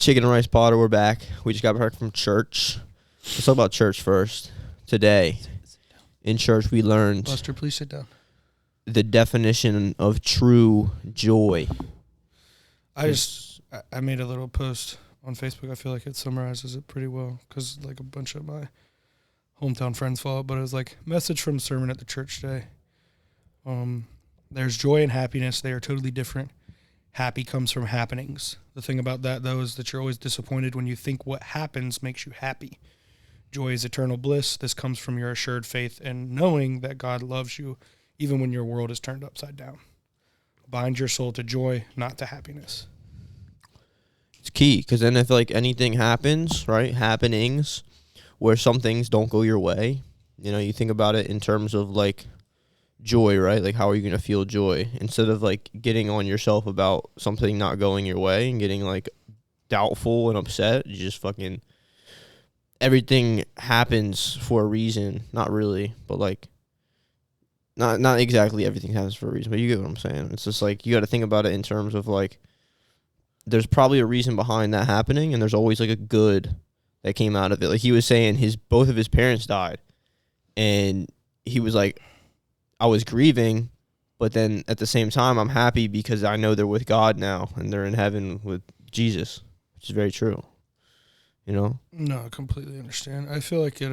Chicken and Rice Potter, we're back. We just got back from church. Let's talk about church first. Today, in church, we learned Buster, please sit down. the definition of true joy. I made a little post on Facebook. I feel like it summarizes it pretty well because like a bunch of my hometown friends follow it, but it was like message from sermon at the church today. There's joy and happiness. They are totally different. Happy comes from happenings. The thing about that, though, is that you're always disappointed when you think what happens makes you happy. Joy is eternal bliss. This comes from your assured faith and knowing that God loves you even when your world is turned upside down. Bind your soul to joy, not to happiness. It's key, because then if like anything happens, right, happenings, where some things don't go your way, you know, you think about it in terms of like joy, right? Like, how are you going to feel joy? Instead of like getting on yourself about something not going your way and getting like doubtful and upset, you just fucking, everything happens for a reason. Not really, but like, not exactly everything happens for a reason, but you get what I'm saying. It's just like, you got to think about it in terms of like, there's probably a reason behind that happening, and there's always like a good that came out of it. Like he was saying, both of his parents died, and he was like, I was grieving, but then at the same time, I'm happy because I know they're with God now, and they're in heaven with Jesus, which is very true. You know? No, I completely understand. I feel like it,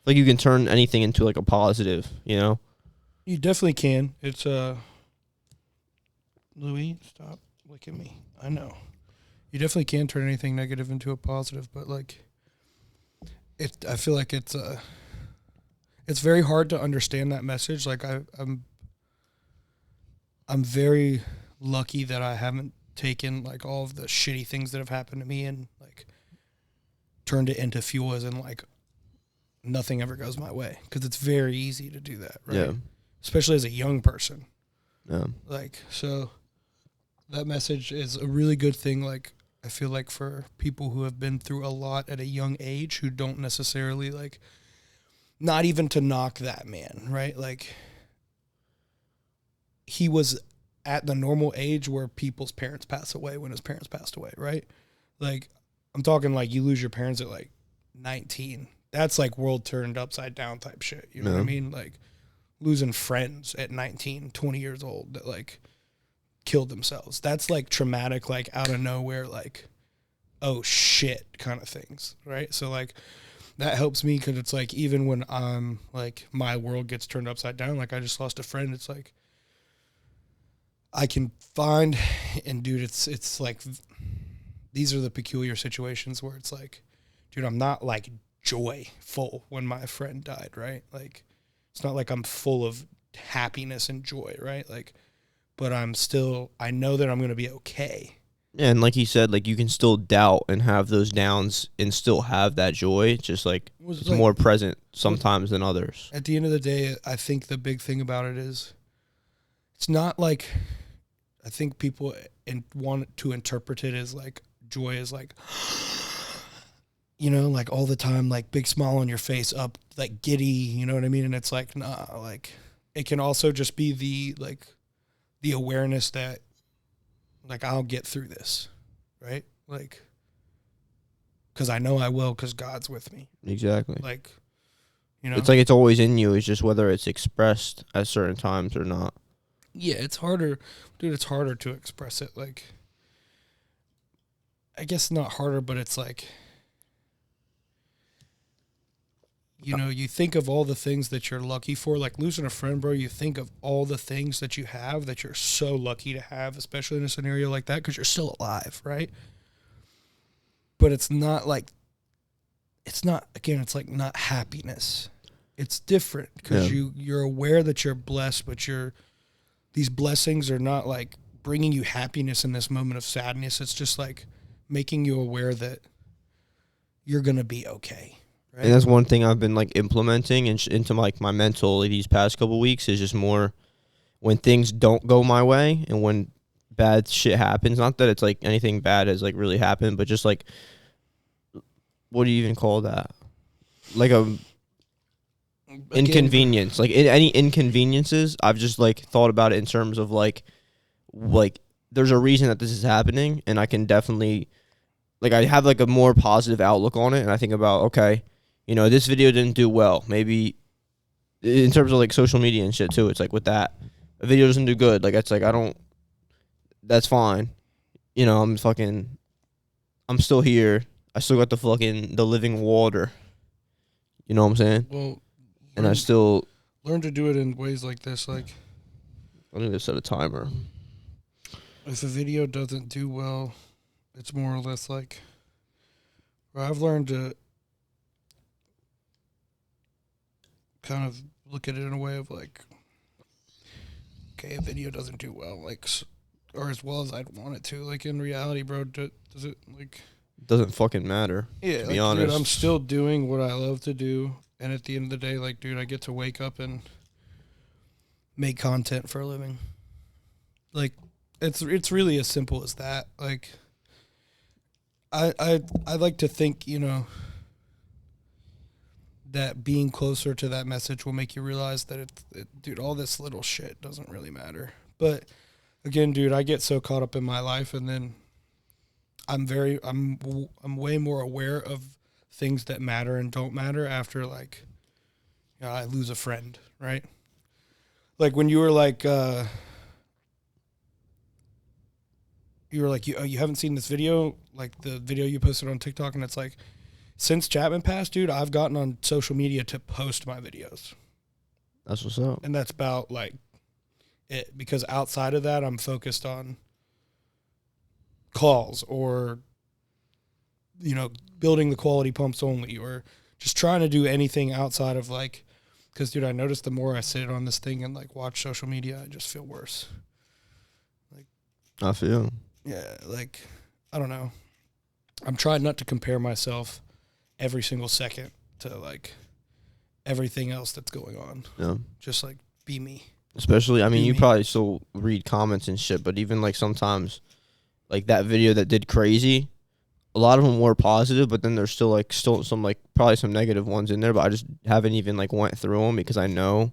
like you can turn anything into like a positive, you know? You definitely can. It's, Louis, stop licking me. I know. You definitely can turn anything negative into a positive, but like, I feel like it's very hard to understand that message. Like I'm very lucky that I haven't taken like all of the shitty things that have happened to me and like turned it into fuel as in like nothing ever goes my way. Cause it's very easy to do that. Right. Yeah. Especially as a young person. Yeah. Like, so that message is a really good thing. Like, I feel like for people who have been through a lot at a young age who don't necessarily like, not even to knock that man, right? Like, he was at the normal age where people's parents pass away when his parents passed away, right? Like, I'm talking like you lose your parents at like 19. That's like world turned upside down type shit. You know what I mean? Like, losing friends at 19, 20 years old that like killed themselves. That's like traumatic, like out of nowhere, like, oh shit kind of things, right? So like, that helps me because it's like, even when I'm like, my world gets turned upside down, like I just lost a friend, it's like, I can find, and dude, it's like, these are the peculiar situations where it's like, dude, I'm not like joyful when my friend died, right? Like, it's not like I'm full of happiness and joy, right? Like, but I know that I'm going to be okay. Yeah, and like he said, like you can still doubt and have those downs and still have that joy. Just like it's like, more present sometimes than others. At the end of the day, I think the big thing about it is it's not like, I think people want to interpret it as like joy is like, you know, like all the time, like big smile on your face, up, like giddy, you know what I mean? And it's like, nah, like it can also just be the awareness that like I'll get through this, right? Like, because I know I will, because God's with me. Exactly. Like, you know, it's like it's always in you. It's just whether it's expressed at certain times or not. Yeah, it's harder, dude. It's harder to express it. Like, I guess not harder, but it's like, you know, you think of all the things that you're lucky for, like losing a friend, bro. You think of all the things that you have that you're so lucky to have, especially in a scenario like that, because you're still alive, right? But it's not like, it's like not happiness. It's different because you're aware that you're blessed, but these blessings are not like bringing you happiness in this moment of sadness. It's just like making you aware that you're going to be okay. Right? And that's one thing I've been like implementing into like my mental these past couple weeks is just more when things don't go my way and when bad shit happens. Not that it's like anything bad has like really happened, but just like, what do you even call that? Like a inconvenience. Like any inconveniences, I've just like thought about it in terms of like there's a reason that this is happening, and I can definitely like I have like a more positive outlook on it, and I think about, okay, you know, this video didn't do well. Maybe in terms of like social media and shit too. It's like with that, a video doesn't do good. Like it's like I don't. That's fine. You know, I'm still here. I still got the living water. You know what I'm saying? Well, And I still learn to do it in ways like this. Like, I need to set a timer. if a video doesn't do well, it's more or less like, or I've learned to kind of look at it in a way of like, okay, a video doesn't do well, like, or as well as I'd want it to. Like, in reality, bro, does it, like... Doesn't fucking matter, yeah, to be honest. Dude, I'm still doing what I love to do, and at the end of the day, like, dude, I get to wake up and make content for a living. Like, it's really as simple as that. Like, I like to think, you know, that being closer to that message will make you realize that dude, all this little shit doesn't really matter. But again, dude, I get so caught up in my life, and then I'm way more aware of things that matter and don't matter after, like, you know, I lose a friend, right? Like when you were like, you haven't seen this video, like the video you posted on TikTok, and it's like, since Chapman passed, dude, I've gotten on social media to post my videos. That's what's up. And that's about, like, it. Because outside of that, I'm focused on calls or, you know, building the quality pumps only, or just trying to do anything outside of, like, because, dude, I noticed the more I sit on this thing and, like, watch social media, I just feel worse. Like, I feel. Yeah, like, I don't know. I'm trying not to compare myself every single second to, like, everything else that's going on. Yeah. Just, like, be me. Especially, I mean, you probably still read comments and shit, but even, like, sometimes, like, that video that did crazy, a lot of them were positive, but then there's still some, like, probably some negative ones in there, but I just haven't even, like, went through them because I know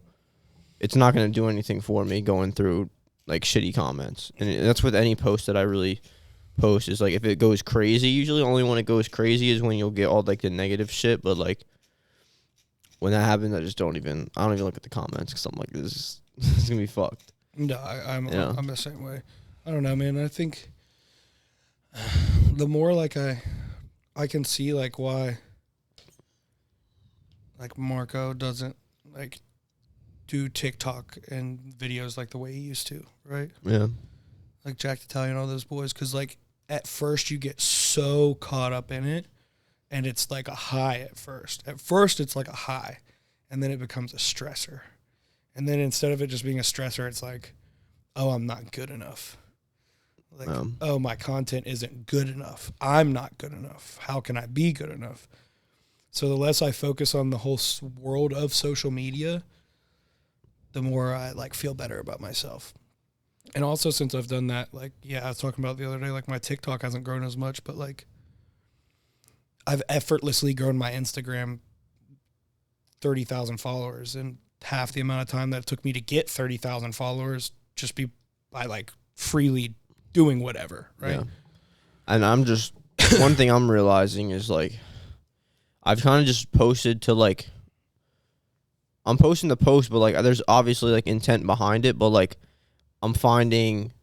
it's not going to do anything for me going through, like, shitty comments. And that's with any post that I really post, is like, if it goes crazy, usually only when it goes crazy is when you'll get all, like, the negative shit. But, like, when that happens, I don't even look at the comments because I'm like, this is gonna be fucked. No, I'm the same way. I don't know, man. I think the more, like, I can see, like, why, like, Marco doesn't, like, do TikTok and videos like the way he used to, right? Yeah. Like Jack Italian, all those boys, because, like, at first you get so caught up in it, and it's like a high at first. At first it's like a high, and then it becomes a stressor. And then instead of it just being a stressor, it's like, oh, I'm not good enough. Like, oh, my content isn't good enough. I'm not good enough. How can I be good enough? So the less I focus on the whole world of social media, the more I, like, feel better about myself. And also, since I've done that, like, yeah, I was talking about the other day, like, my TikTok hasn't grown as much, but, like, I've effortlessly grown my Instagram 30,000 followers in half the amount of time that it took me to get 30,000 followers, just by, like, freely doing whatever, right? Yeah. And I'm just, one thing I'm realizing is, like, I've kind of just posted to, like, I'm posting the post, but, like, there's obviously, like, intent behind it, but, like, I'm finding,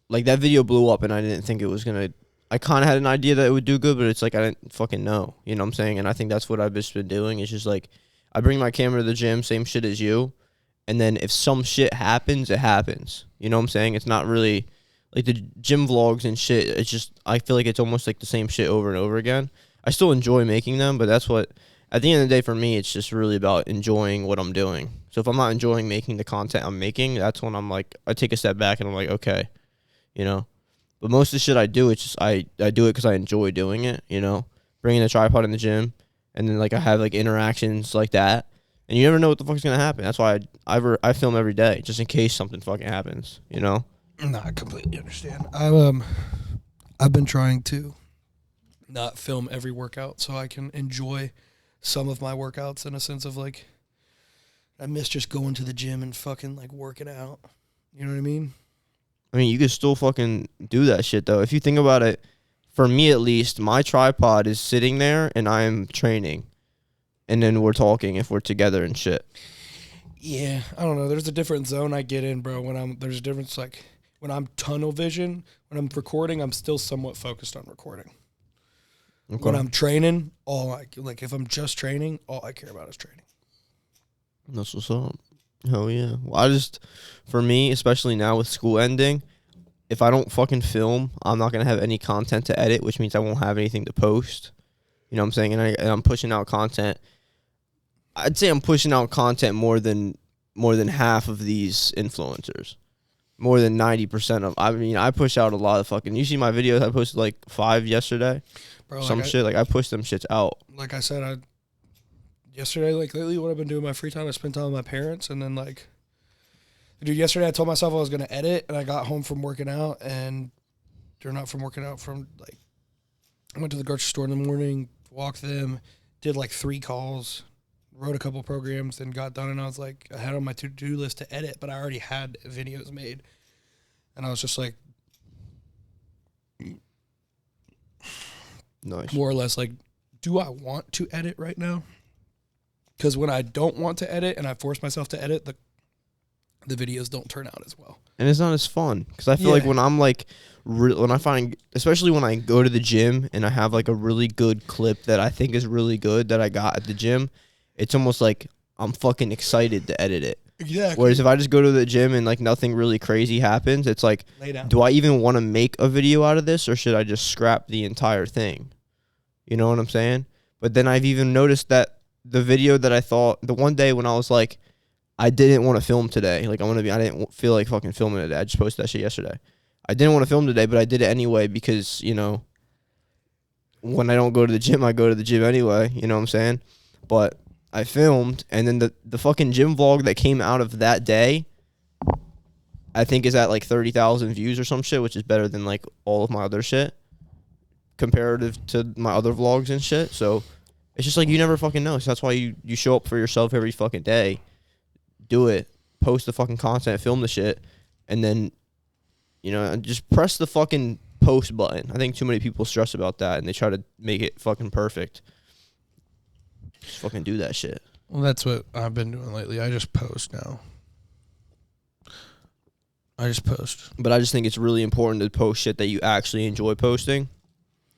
like, that video blew up and I didn't think it was going to, I kind of had an idea that it would do good, but it's like I didn't fucking know, you know what I'm saying? And I think that's what I've just been doing. It's just, like, I bring my camera to the gym, same shit as you, and then if some shit happens, it happens. You know what I'm saying? It's not really, like, the gym vlogs and shit, it's just, I feel like it's almost like the same shit over and over again. I still enjoy making them, but that's what, at the end of the day, for me, it's just really about enjoying what I'm doing. So if I'm not enjoying making the content I'm making, that's when I'm like, I take a step back and I'm like, okay, you know. But most of the shit I do, it's just I do it because I enjoy doing it, you know. Bringing the tripod in the gym, and then, like, I have, like, interactions like that, and you never know what the fuck's gonna happen. That's why I film every day, just in case something fucking happens, you know. No, I completely understand. I've been trying to not film every workout so I can enjoy some of my workouts in a sense of, like, I miss just going to the gym and fucking, like, working out. You know what I mean? I mean, you could still fucking do that shit, though. If you think about it, for me at least, my tripod is sitting there and I am training. And then we're talking if we're together and shit. Yeah, I don't know. There's a different zone I get in, bro. There's a difference, like when I'm tunnel vision, when I'm recording, I'm still somewhat focused on recording. Okay. When I'm training, if I'm just training, all I care about is training. That's what's up. Hell yeah. Well, for me, especially now with school ending, if I don't fucking film, I'm not going to have any content to edit, which means I won't have anything to post. You know what I'm saying? And I'm pushing out content. I'd say I'm pushing out content more than half of these influencers. More than 90% of. I mean, I push out a lot of fucking. You see my videos? I posted like 5 yesterday. Bro, I push them shits out. Like I said, yesterday, like lately, what I've been doing in my free time, I spend time with my parents, and then like, dude, yesterday I told myself I was gonna edit, and I got home from working out, I went to the grocery store in the morning, walked them, did like 3 calls. Wrote a couple programs, then got done, and I was like, I had on my to-do list to edit, but I already had videos made. And I was just like, nice. More or less like, do I want to edit right now? Because when I don't want to edit and I force myself to edit, the videos don't turn out as well. And it's not as fun. Because I feel like when I'm like, when I find, especially when I go to the gym and I have like a really good clip that I think is really good that I got at the gym, it's almost like I'm fucking excited to edit it. Exactly. Whereas if I just go to the gym and like nothing really crazy happens, it's like, do I even want to make a video out of this, or should I just scrap the entire thing? You know what I'm saying? But then I've even noticed that the video that I thought, the one day when I was like, I didn't want to film today. Like I didn't feel like fucking filming today. I just posted that shit yesterday. I didn't want to film today, but I did it anyway because, you know, when I don't go to the gym, I go to the gym anyway. You know what I'm saying? But I filmed, and then the fucking gym vlog that came out of that day, I think is at like 30,000 views or some shit, which is better than like all of my other shit comparative to my other vlogs and shit. So it's just like you never fucking know. So that's why you show up for yourself every fucking day, do it, post the fucking content, film the shit, and then, you know, just press the fucking post button. I think too many people stress about that and they try to make it fucking perfect. Just fucking do that shit. Well, that's what I've been doing lately. I just post now. But I just think it's really important to post shit that you actually enjoy posting.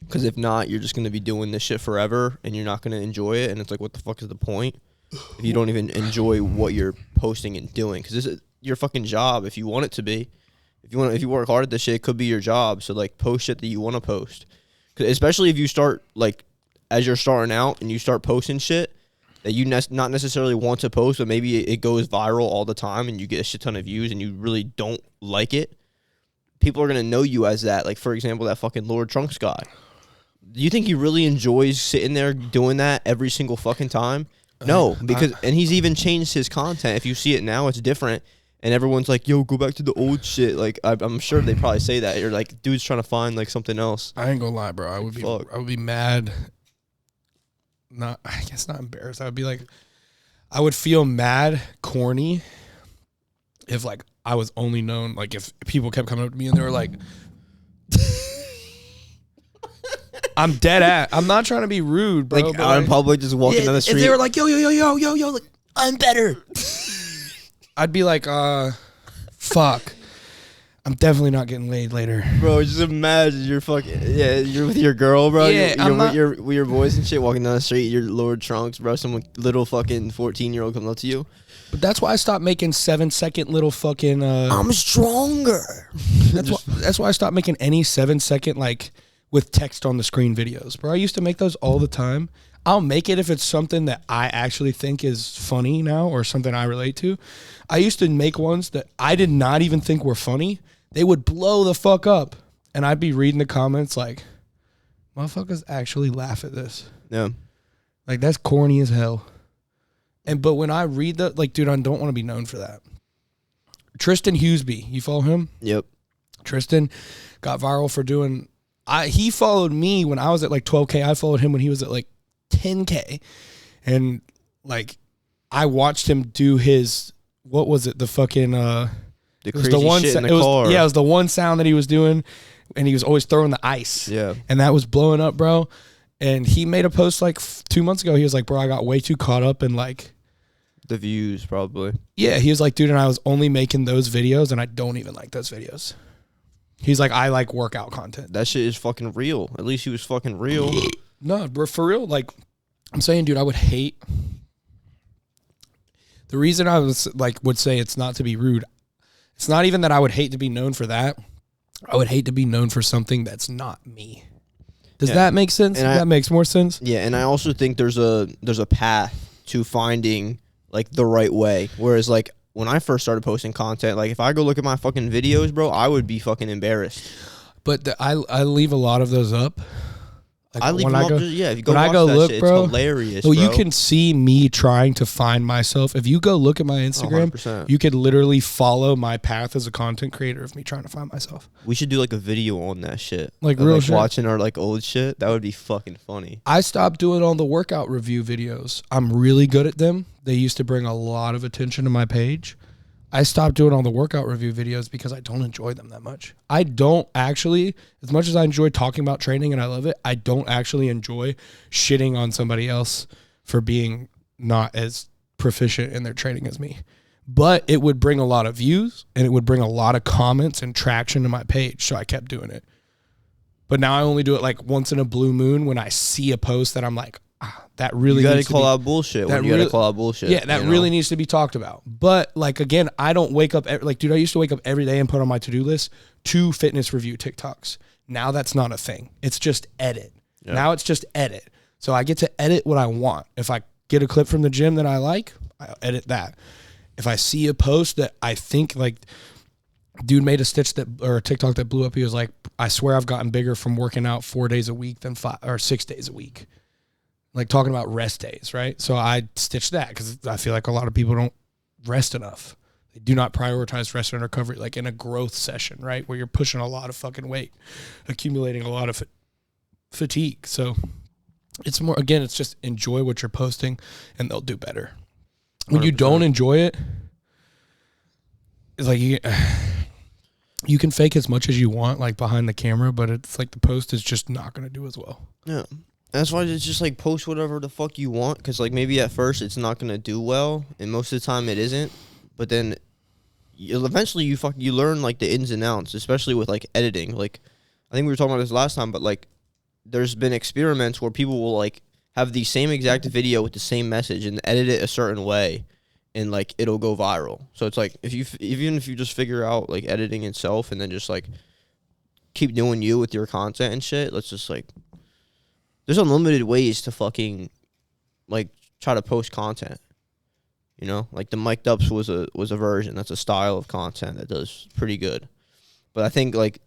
Because if not, you're just going to be doing this shit forever and you're not going to enjoy it. And it's like, what the fuck is the point if you don't even enjoy what you're posting and doing? Because this is your fucking job if you want it to be. If you work hard at this shit, it could be your job. So, like, post shit that you want to post. 'Cause especially if you start, like, as you're starting out and you start posting shit that you not necessarily want to post, but maybe it goes viral all the time and you get a shit ton of views and you really don't like it, people are going to know you as that. Like, for example, that fucking Lord Trunks guy. Do you think he really enjoys sitting there doing that every single fucking time? No, because and he's even changed his content. If you see it now, it's different. And everyone's like, yo, go back to the old shit. Like, I'm sure they probably say that. You're like, dude's trying to find, like, something else. I ain't gonna lie, bro. I would be mad. I guess not embarrassed. I would feel mad, corny, if like I was only known, like if people kept coming up to me and they were like, I'm dead at. I'm not trying to be rude, bro. Like out in public, just walking down the street. If they were like, yo, like, I'm better. I'd be like, fuck. I'm definitely not getting laid later. Bro, just imagine you're with your girl, bro. Yeah, you're with your boys and shit walking down the street. You're Lord Trunks, bro. Some little fucking 14-year-old comes up to you. But that's why I stopped making 7-second little fucking. I'm stronger. That's why I stopped making any 7-second like with text on the screen videos, bro. I used to make those all the time. I'll make it if it's something that I actually think is funny now or something I relate to. I used to make ones that I did not even think were funny. They would blow the fuck up. And I'd be reading the comments like, motherfuckers actually laugh at this. Yeah. Like, that's corny as hell. But when I read that, like, dude, I don't want to be known for that. Tristan Hughesby, you follow him? Yep. Tristan got viral for doing, he followed me when I was at like 12K. I followed him when he was at like 10K. And like, I watched him do his, what was it? The fucking, the crazy shit in the car. Yeah, it was the one sound that he was doing. and he was always throwing the ice. Yeah. And that was blowing up, bro. And he made a post like 2 months ago. He was like, bro, I got way too caught up in like the views, probably. Yeah, he was like, dude, and I was only making those videos, and I don't even like those videos. He's like, I like workout content. That shit is fucking real. At least he was fucking real. No, bro, for real. Like, I'm saying, dude, I would hate. The reason I was like would say it's not to be rude. It's not even that I would hate to be known for that. I would hate to be known for something that's not me. Does that make sense? That makes more sense. Yeah, and I also think there's a path to finding like the right way. Whereas like when I first started posting content, like if I go look at my fucking videos, bro, I would be fucking embarrassed. But I leave a lot of those up. Like I leave them up. If you go when watch I go that look, shit, bro, it's hilarious. Well, bro. you can see me trying to find myself. If you go look at my Instagram, 100%. you could literally follow my path as a content creator of me trying to find myself. We should do like a video on that shit. Like real shit. Watching our like old shit. That would be fucking funny. I stopped doing all the workout review videos. I'm really good at them. They used to bring a lot of attention to my page. I stopped doing all the workout review videos because I don't enjoy them that much. I don't actually, as much as I enjoy talking about training and I love it, I don't actually enjoy shitting on somebody else for being not as proficient in their training as me. But it would bring a lot of views and it would bring a lot of comments and traction to my page. So I kept doing it. But now I only do it like once in a blue moon when I see a post that I'm like, that really you gotta needs call to be, out bullshit. That you really, gotta call out bullshit. Yeah, that really needs to be talked about. But like again, I don't wake up like, dude, I used to wake up every day and put on my to-do list 2 fitness review TikToks. Now that's not a thing. It's just edit. Yeah. Now it's just edit. So I get to edit what I want. If I get a clip from the gym that I like, I edit that. If I see a post that I think like, dude made a TikTok that blew up. He was like, I swear I've gotten bigger from working out 4 days a week than 5 or 6 days a week. Like talking about rest days, right? So I stitched that because I feel like a lot of people don't rest enough. They do not prioritize rest and recovery, like in a growth session, right? Where you're pushing a lot of fucking weight, accumulating a lot of fatigue. So it's more, again, it's just enjoy what you're posting and they'll do better. When 100%. You don't enjoy it, it's like you can fake as much as you want, like behind the camera, but it's like the post is just not going to do as well. Yeah. That's why it's just like post whatever the fuck you want, because like maybe at first it's not gonna do well, and most of the time it isn't. But then eventually you learn like the ins and outs, especially with like editing. Like I think we were talking about this last time, but like there's been experiments where people will like have the same exact video with the same message and edit it a certain way, and like it'll go viral. So it's like even if you just figure out like editing itself and then just like keep doing you with your content and shit, let's just like. There's unlimited ways to fucking, like, try to post content, you know? Like, the mic'd ups was a version. That's a style of content that does pretty good. But I think, like,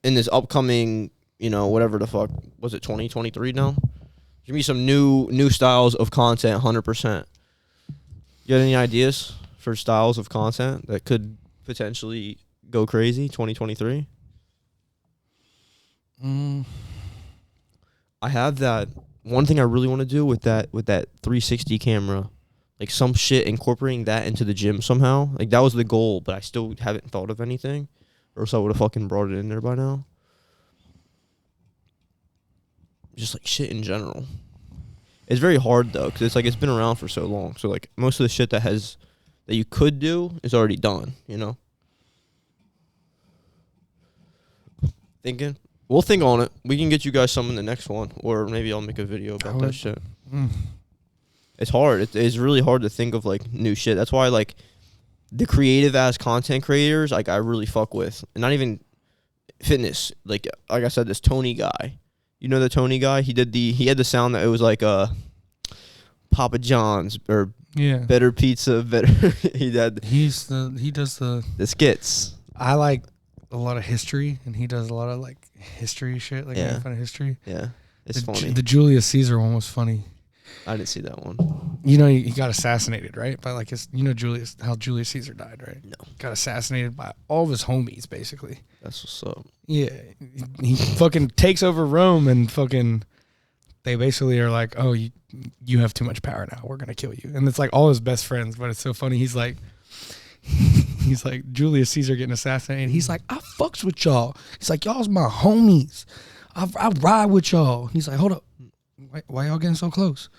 in this upcoming, you know, whatever the fuck, was it 2023 now? There's going to be some new styles of content, 100%. You got any ideas for styles of content that could potentially go crazy 2023? I have that one thing I really want to do with that 360 camera, like some shit incorporating that into the gym somehow. Like that was the goal, but I still haven't thought of anything, or else I would have fucking brought it in there by now. Just like shit in general. It's very hard though, because it's like it's been around for so long. So like most of the shit that you could do is already done. You know. Thinking. We'll think on it. We can get you guys some in the next one, or maybe I'll make a video about that shit. It's hard. It's really hard to think of like new shit. That's why like the creative ass content creators, like I really fuck with, and not even fitness. Like I said, this Tony guy. You know the Tony guy? He had the sound that it was like Papa John's or better pizza, better. he does the skits. I like a lot of history, and he does a lot of like history shit, like making fun of history. Yeah, it's funny. The Julius Caesar one was funny. I didn't see that one. You know, he got assassinated, right? By like how Julius Caesar died, right? No, got assassinated by all of his homies, basically. That's what's up. Yeah, he fucking takes over Rome, and fucking they basically are like, oh, you have too much power now. We're gonna kill you, and it's like all his best friends. But it's so funny. He's like. he's like, Julius Caesar getting assassinated. He's like, I fucks with y'all. He's like, y'all's my homies. I ride with y'all. He's like, hold up. Why y'all getting so close?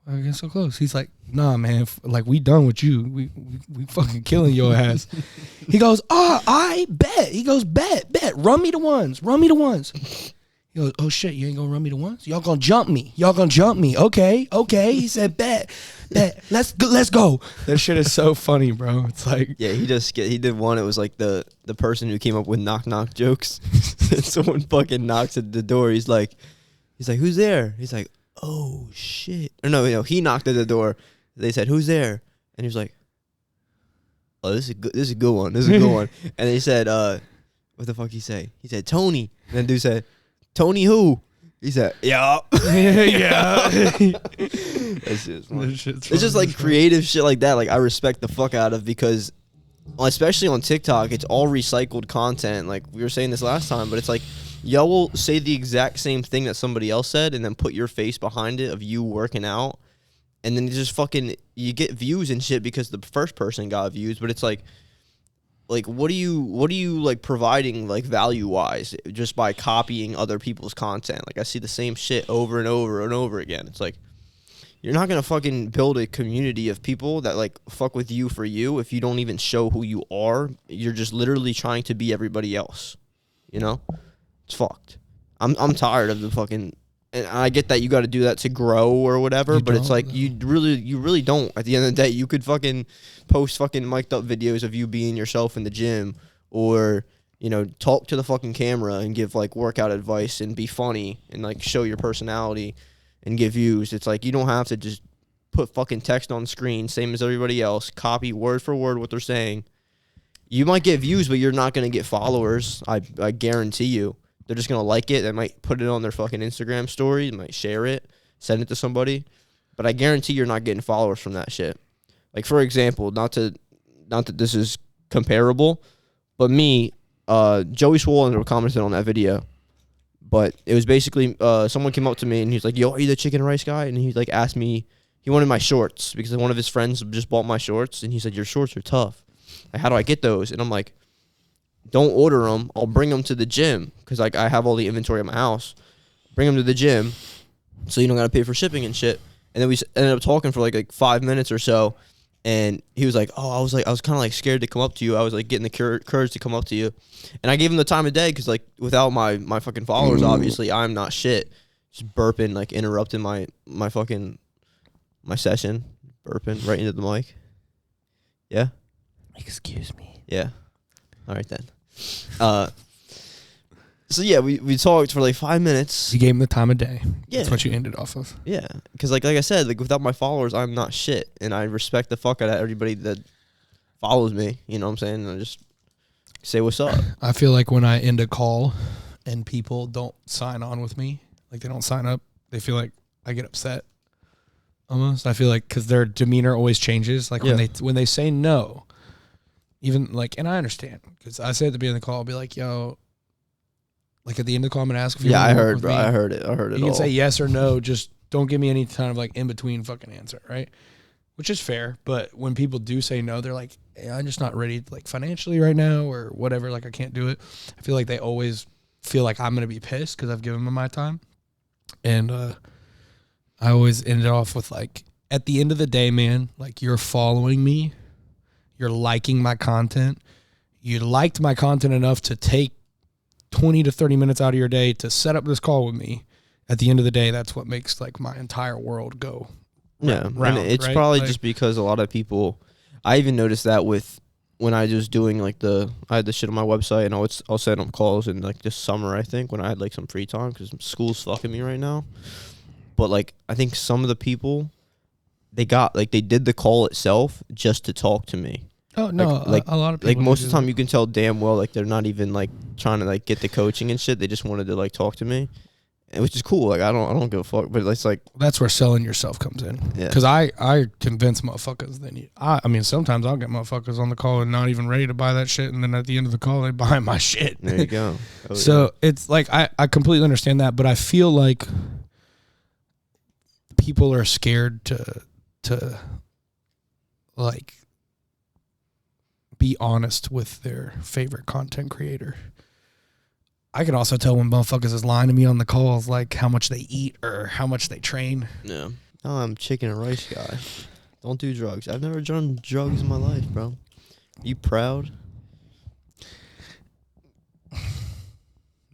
Why y'all getting so close? He's like, nah, man. Like, we done with you. We fucking killing your ass. He goes, I bet. He goes, bet. Run me the ones. He goes, oh shit, you ain't gonna run me the ones? Y'all gonna jump me. Okay. He said, bet. Let's go. That shit is so funny, bro. It's like, Yeah, he did one. It was like the person who came up with knock jokes. And someone fucking knocks at the door. He's like, who's there? He's like, oh shit. Or no, he knocked at the door. They said, who's there? And he was like, oh, this is a good one. And they said, what the fuck he say? He said, Tony. And then dude said, Tony who? He said, yeah. yeah. That's just funny. It's just like creative shit like that. Like I respect the fuck out of, because especially on TikTok, it's all recycled content. Like we were saying this last time, but it's like y'all will say the exact same thing that somebody else said and then put your face behind it of you working out. And then you just fucking, you get views and shit because the first person got views, but it's like what are you like providing like value wise just by copying other people's content? Like I see the same shit over and over and over again. It's like you're not gonna fucking build a community of people that like fuck with you for you if you don't even show who you are. You're just literally trying to be everybody else. You know? It's fucked. I'm tired of the fucking, and I get that you got to do that to grow or whatever, but it's like you really don't. At the end of the day, you could fucking post fucking mic'd up videos of you being yourself in the gym, or talk to the fucking camera and give like workout advice and be funny and like show your personality and get views. It's like you don't have to just put fucking text on screen, same as everybody else, copy word for word what they're saying. You might get views, but you're not gonna get followers. I guarantee you. They're just going to like it. They might put it on their fucking Instagram story. They might share it, send it to somebody. But I guarantee you're not getting followers from that shit. Like, for example, not that this is comparable, but me, Joey Swollen commented on that video. But it was basically, someone came up to me and he's like, yo, are you the chicken and rice guy? And he like asked me, he wanted my shorts because one of his friends just bought my shorts. And he said, your shorts are tough. Like, how do I get those? And I'm like, don't order them. I'll bring them to the gym because like I have all the inventory at my house. Bring them to the gym so you don't got to pay for shipping and shit. And then we ended up talking for like 5 minutes or so. And he was like, oh, I was kind of like scared to come up to you. I was like getting the courage to come up to you. And I gave him the time of day because like without my fucking followers, obviously I'm not shit. Just burping, like interrupting my session. Burping right into the mic. Yeah? Excuse me. Yeah. All right then. So yeah, we talked for like 5 minutes. You gave him the time of day. Yeah, that's what you ended off of. Yeah, because like I said, like without my followers, I'm not shit, and I respect the fuck out of everybody that follows me. You know what I'm saying? And I just say what's up. I feel like when I end a call and people don't sign on with me, like they don't sign up, they feel like I get upset. Almost, I feel like because their demeanor always changes. Like when they say no. Even like, and I understand because I said at the beginning of the call, I'll be like, yo, like at the end of the call, I'm going to ask if you I heard, bro. I heard it. You can say yes or no. Just don't give me any kind of like in between fucking answer. Right. Which is fair. But when people do say no, they're like, hey, I'm just not ready like financially right now or whatever. Like I can't do it. I feel like they always feel like I'm going to be pissed because I've given them my time. And I always end it off with like, at the end of the day, man, like you're following me. You're liking my content. You liked my content enough to take 20 to 30 minutes out of your day to set up this call with me. At the end of the day, that's what makes like my entire world go round, and it's right? probably like, just because a lot of people, I even noticed that with when I was doing like I had the shit on my website and I'll set up calls in like this summer, I think, when I had like some free time because school's fucking me right now. But like, I think some of the people, they did the call itself just to talk to me. Oh no, like a lot of people. Like most of the time, you can tell damn well like they're not even like trying to like get the coaching and shit. They just wanted to like talk to me, which is cool. Like I don't give a fuck. But it's like that's where selling yourself comes in. Yeah. Because I convince motherfuckers. I mean sometimes I'll get motherfuckers on the call and not even ready to buy that shit, and then at the end of the call they buy my shit. There you go. So it's like I completely understand that, but I feel like people are scared to like be honest with their favorite content creator. I can also tell when motherfuckers is lying to me on the calls, like how much they eat or how much they train. Yeah. No, I'm chicken and rice guy. Don't do drugs. I've never done drugs in my life, bro. You proud?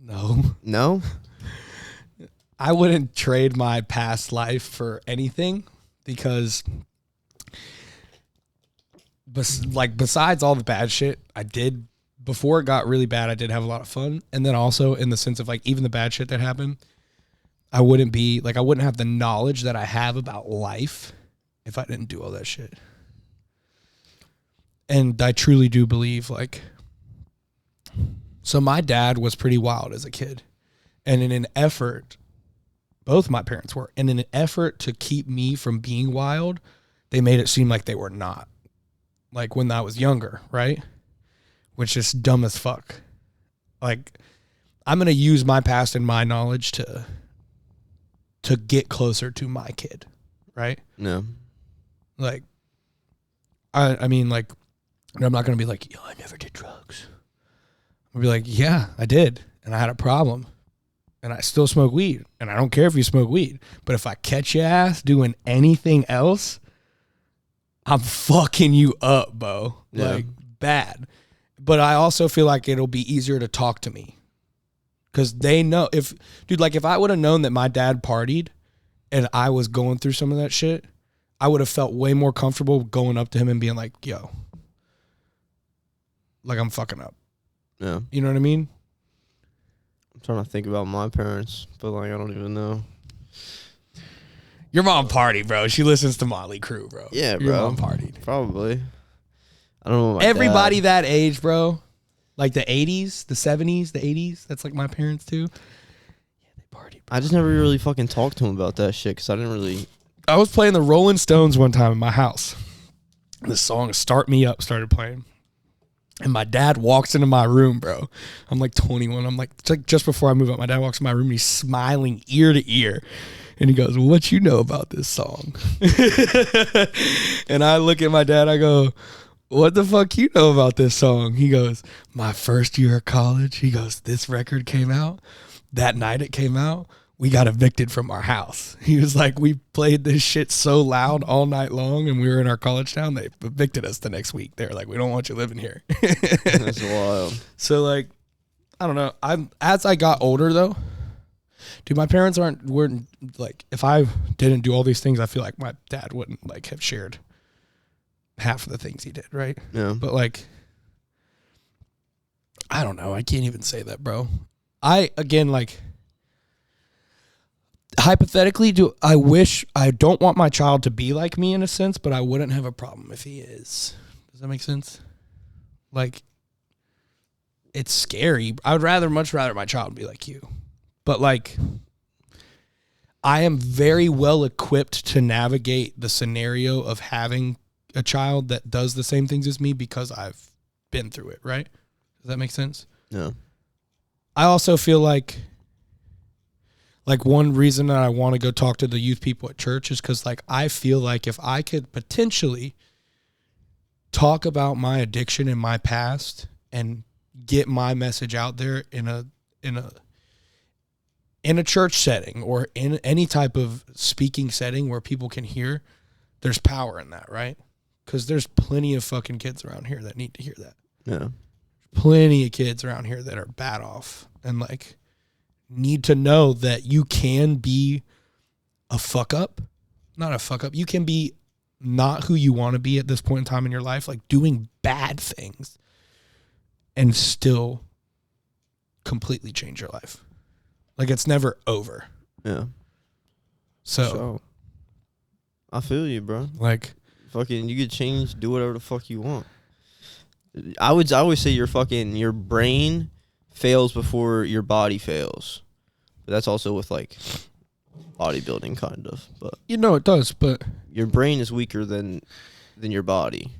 No. No? I wouldn't trade my past life for anything because besides all the bad shit I did before it got really bad, I did have a lot of fun. And then also in the sense of like even the bad shit that happened, I wouldn't have the knowledge that I have about life if I didn't do all that shit. And I truly do believe so my dad was pretty wild as a kid. And in an effort, both my parents were, and in an effort to keep me from being wild, they made it seem like they were not. Like when I was younger, right? Which is dumb as fuck. Like, I'm going to use my past and my knowledge to get closer to my kid, right? No. Like, I mean, like, I'm not going to be like, yo, I never did drugs. I'll be like, yeah, I did. And I had a problem. And I still smoke weed. And I don't care if you smoke weed. But if I catch your ass doing anything else, I'm fucking you up, bro. Yeah. Like, bad. But I also feel like it'll be easier to talk to me. Because they know, if I would have known that my dad partied and I was going through some of that shit, I would have felt way more comfortable going up to him and being like, yo, like I'm fucking up. Yeah. You know what I mean? I'm trying to think about my parents, but like I don't even know. Your mom partied, bro. She listens to Motley Crue, bro. Yeah, bro. Your mom partied. Probably. I don't know. Everybody that age, bro. Like the 80s, the 70s, the 80s. That's like my parents too. Yeah, they partied. I just never really fucking talked to him about that shit because I didn't really. I was playing the Rolling Stones one time in my house. The song "Start Me Up" started playing. And my dad walks into my room, bro. I'm like 21. I'm like, it's like just before I move out, my dad walks in my room and he's smiling ear to ear. And he goes, what you know about this song? And I look at my dad, I go, what the fuck you know about this song? He goes, my first year of college. He goes, this record came out. That night it came out, we got evicted from our house. He was like, we played this shit so loud all night long and we were in our college town. They evicted us the next week. They were like, we don't want you living here. That's wild. So like, I don't know. As I got older though, dude, my parents weren't like, if I didn't do all these things, I feel like my dad wouldn't like have shared half of the things he did, right? Yeah. But like, I don't know. I can't even say that, bro. Hypothetically, I don't want my child to be like me in a sense, but I wouldn't have a problem if he is. Does that make sense? Like, it's scary. I would much rather my child be like you. But like, I am very well equipped to navigate the scenario of having a child that does the same things as me because I've been through it, right? Does that make sense? Yeah. I also feel like one reason that I want to go talk to the youth people at church is because like I feel like if I could potentially talk about my addiction and my past and get my message out there in a church setting or in any type of speaking setting where people can hear, there's power in that, right? Because there's plenty of fucking kids around here that need to hear that. Yeah. Plenty of kids around here that are bad off and like need to know that you can be a fuck up. Not a fuck up. You can be not who you want to be at this point in time in your life, like doing bad things and still completely change your life. Like it's never over. Yeah. So I feel you, bro. Like fucking, you could change, do whatever the fuck you want. I always say your brain fails before your body fails. But that's also with like bodybuilding kind of. But it does, but your brain is weaker than your body.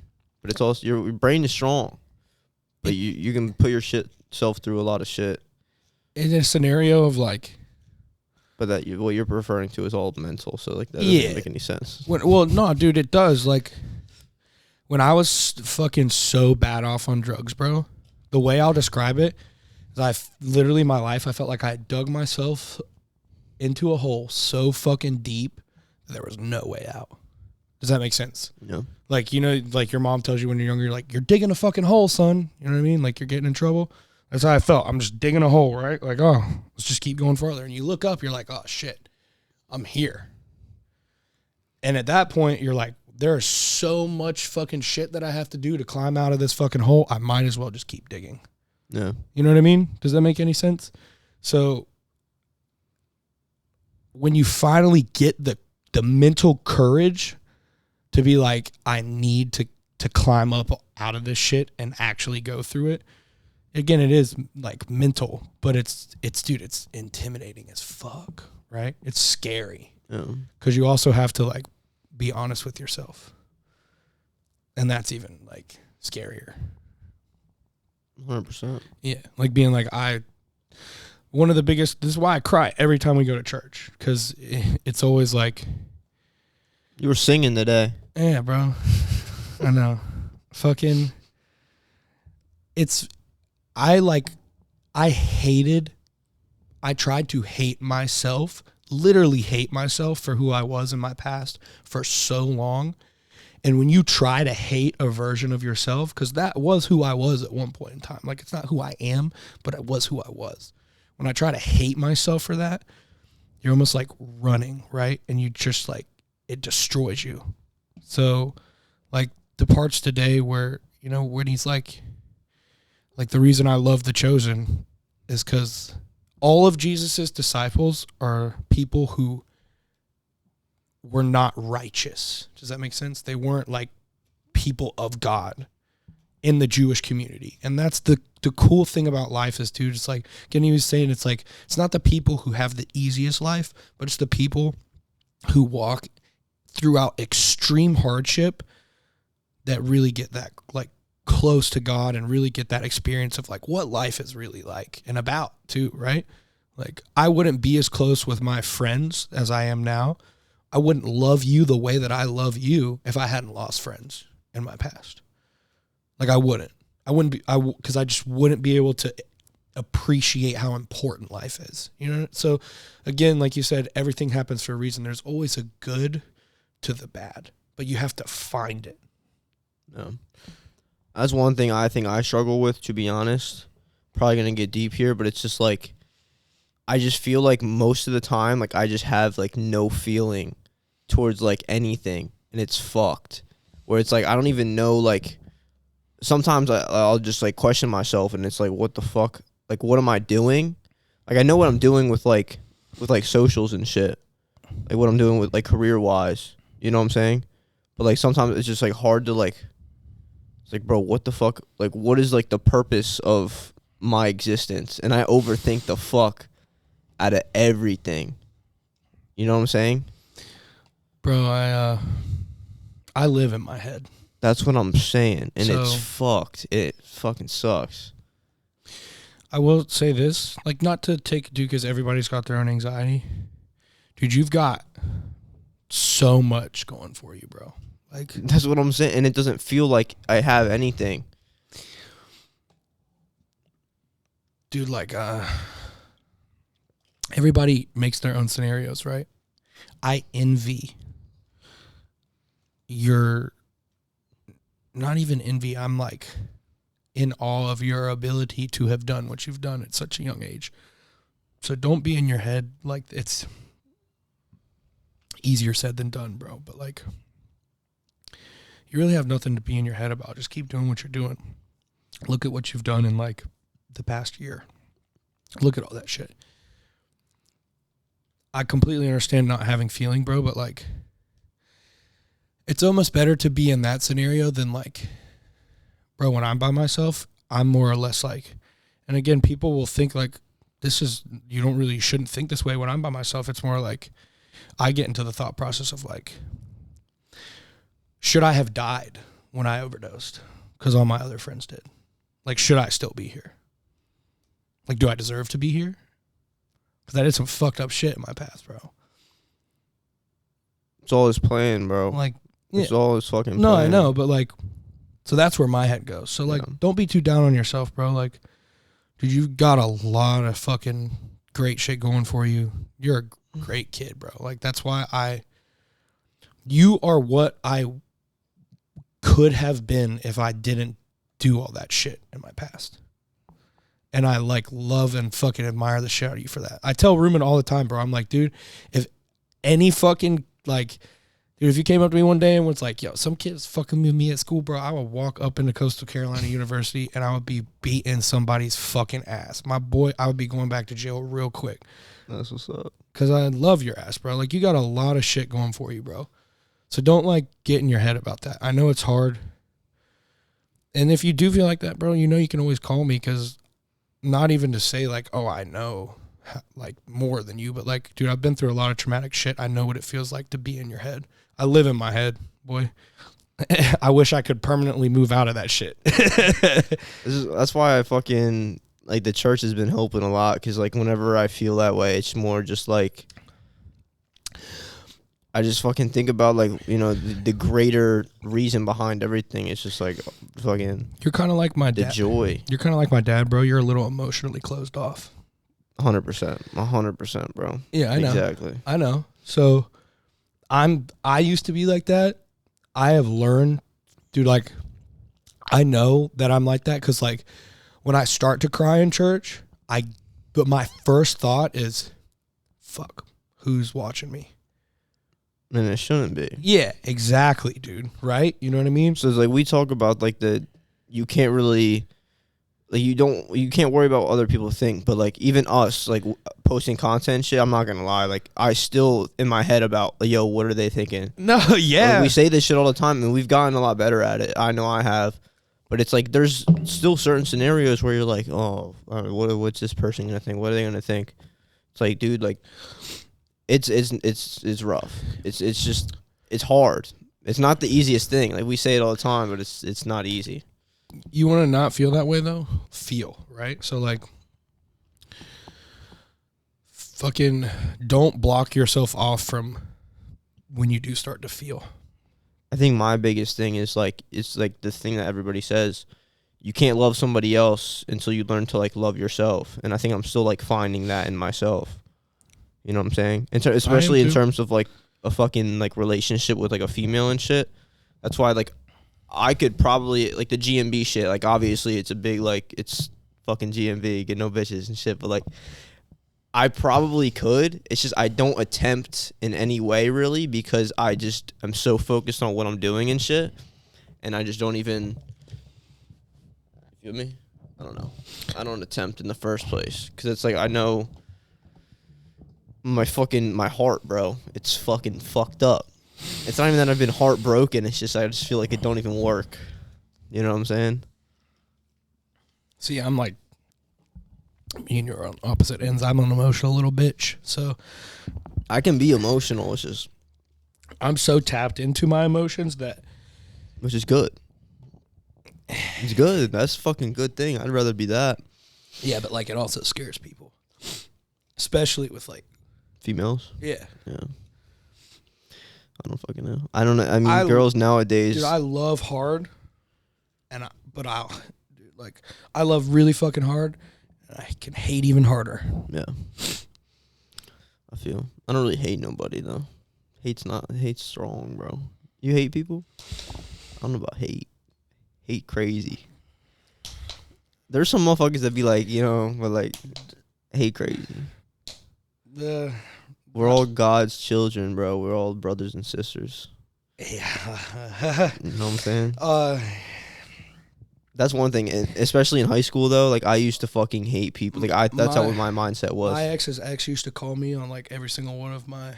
But it's also your brain is strong. But you can put your self through a lot of shit. In a scenario of like, but what you're referring to is all mental, so like that doesn't make any sense. Well, no, dude, it does. Like when I was fucking so bad off on drugs, bro, the way I'll describe it is literally my life, I felt like I dug myself into a hole so fucking deep that there was no way out. Does that make sense? Yeah. Like, you know, like your mom tells you when you're younger, you're like, you're digging a fucking hole, son. You know what I mean? Like you're getting in trouble. That's how I felt. I'm just digging a hole, right? Like, oh, let's just keep going further. And you look up, you're like, oh shit, I'm here. And at that point, you're like, there's so much fucking shit that I have to do to climb out of this fucking hole. I might as well just keep digging. Yeah. You know what I mean? Does that make any sense? So when you finally get the mental courage to be like, I need to climb up out of this shit and actually go through it. Again, it is like mental, but it's intimidating as fuck, right? It's scary. Yeah. Because you also have to like be honest with yourself. And that's even like scarier. 100%. Yeah. Like being like, one of the biggest, this is why I cry every time we go to church. Because it's always like. You were singing today. Yeah, bro. I know. Fucking. I tried to hate myself, literally hate myself for who I was in my past for so long. And when you try to hate a version of yourself, because that was who I was at one point in time. Like, it's not who I am, but it was who I was. When I try to hate myself for that, you're almost like running, right? And you just like, it destroys you. So, like, the parts today where, you know, when he's like the reason I love The Chosen is because all of Jesus's disciples are people who were not righteous. Does that make sense? They weren't like people of God in the Jewish community. And that's the cool thing about life is, dude, it's like, again, he was saying, it's like, it's not the people who have the easiest life, but it's the people who walk throughout extreme hardship that really get that like close to God and really get that experience of like what life is really like and about too, right? Like, I wouldn't be as close with my friends as I am now. I wouldn't love you the way that I love you if I hadn't lost friends in my past. Like, I wouldn't be, because I just wouldn't be able to appreciate how important life is, you know? So again, like you said, everything happens for a reason. There's always a good to the bad, but you have to find it. Yeah. That's one thing I think I struggle with, to be honest. Probably going to get deep here, but it's just like, I just feel like most of the time, like, I just have like no feeling towards like anything, and it's fucked. Where it's like, I don't even know, like, sometimes I'll just like question myself, and it's like, what the fuck? Like, what am I doing? Like, I know what I'm doing with like socials and shit. Like, what I'm doing with like career wise. You know what I'm saying? But like, sometimes it's just like hard to like, it's like, bro, what the fuck? Like, what is like the purpose of my existence? And I overthink the fuck out of everything. You know what I'm saying? Bro, I live in my head. That's what I'm saying. And So, it's fucked. It fucking sucks. I will say this, like, not to take, dude, because everybody's got their own anxiety. Dude, you've got so much going for you, bro. Like, That's what I'm saying. And it doesn't feel like I have anything. dude, like, everybody makes their own scenarios, right? I envy your, not even envy, I'm like in awe of your ability to have done what you've done at such a young age. So don't be in your head like it's easier said than done, bro. But like, you really have nothing to be in your head about. Just keep doing what you're doing. Look at what you've done in like the past year. Look at all that shit. I completely understand not having feeling, bro, but like, it's almost better to be in that scenario than like, bro, when I'm by myself, I'm more or less like, and again, people will think like, you shouldn't think this way when I'm by myself. It's more like, I get into the thought process of like, should I have died when I overdosed? Because all my other friends did. Like, should I still be here? Like, do I deserve to be here? Because I did some fucked up shit in my past, bro. It's all his plan, bro. Like, It's yeah. all his fucking plan. No, I know, but like, So that's where my head goes. So, like, Yeah. don't be too down on yourself, bro. Like, dude, you've got a lot of fucking great shit going for you. You're a great kid, bro. Like, that's why you are what I could have been if I didn't do all that shit in my past. And I, like, love and fucking admire the shit out of you for that. I tell Ruben all the time, bro. I'm like, dude, if any fucking, like, dude, if you came up to me one day and was like, yo, some kid's fucking with me at school, bro, I would walk up into Coastal Carolina University and I would be beating somebody's fucking ass. My boy, I would be going back to jail real quick. That's what's up. Because I love your ass, bro. Like, you got a lot of shit going for you, bro. So don't, like, get in your head about that. I know it's hard. And if you do feel like that, bro, you know you can always call me, because not even to say, like, oh, I know, like, more than you, but, like, dude, I've been through a lot of traumatic shit. I know what it feels like to be in your head. I live in my head, boy. I wish I could permanently move out of that shit. That's why I fucking, like, the church has been helping a lot, because, like, whenever I feel that way, it's more just, like, I just fucking think about, like, you know, the greater reason behind everything. It's just, like, fucking You're kind of like my the dad. joy. You're kind of like my dad, bro. You're a little emotionally closed off. 100%. 100%, bro. Yeah, I know. Exactly. I know. So I used to be like that. I have learned, dude, like, I know that I'm like that, because, like, when I start to cry in church, but my first thought is, fuck, who's watching me? And it shouldn't be. Yeah, exactly, dude. Right? You know what I mean? So it's like we talk about, like, you can't really, like, you can't worry about what other people think, but, like, even us, like, posting content and shit, I'm not gonna lie, like, I still in my head about, like, yo, what are they thinking? No, yeah. Like, we say this shit all the time, and we've gotten a lot better at it. I know I have, but it's like there's still certain scenarios where you're like, oh, what's this person gonna think? What are they gonna think? It's like, dude, like, it's rough. It's just, it's hard. It's not the easiest thing. Like, we say it all the time, but it's not easy. You want to not feel that way, though? Feel, right? So, like, fucking don't block yourself off from when you do start to feel. I think my biggest thing is, like, it's like the thing that everybody says, you can't love somebody else until you learn to, like, love yourself. And I think I'm still, like, finding that in myself. You know what I'm saying? Especially in terms of, like, a fucking, like, relationship with, like, a female and shit. That's why, like, I could probably, like, the GMB shit, like, obviously it's a big, like, it's fucking GMB, get no bitches and shit, but, like, I probably could. It's just I don't attempt in any way, really, because I'm so focused on what I'm doing and shit, and I just don't even, you feel me? I don't know. I don't attempt in the first place, because it's like, I know my heart, bro, it's fucking fucked up. It's not even that I've been heartbroken. It's just I just feel like it don't even work. You know what I'm saying? See, I'm like, me and you're on opposite ends. I'm an emotional little bitch. So I can be emotional. It's just, I'm so tapped into my emotions that, which is good. It's good. That's a fucking good thing. I'd rather be that. yeah, but, like, it also scares people, especially with, like, Females? yeah. Yeah. I don't fucking know. I don't know. I mean, girls nowadays. Dude, I love hard, I love really fucking hard, and I can hate even harder. Yeah. I feel. I don't really hate nobody, though. Hate's strong, bro. You hate people? I don't know about hate. Hate crazy. There's some motherfuckers that be like, you know, but, like, hate crazy. We're all God's children, bro. We're all brothers and sisters. Yeah. You know what I'm saying? That's one thing, and especially in high school, though. Like, I used to fucking hate people. Like, that's how my mindset was. My ex's ex used to call me on, like, every single one of my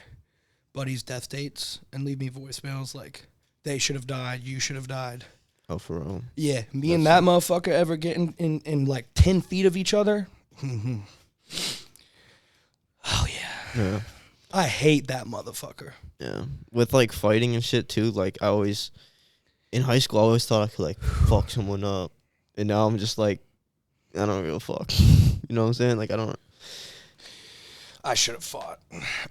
buddies' death dates and leave me voicemails like, they should have died, you should have died. Oh, for real? Yeah, me and that motherfucker ever getting in like 10 feet of each other? Oh, yeah. Yeah. I hate that motherfucker. Yeah. With, like, fighting and shit, too, like, in high school, I always thought I could, like, fuck someone up. And now I'm just like, I don't give a fuck. You know what I'm saying? Like, I should have fought.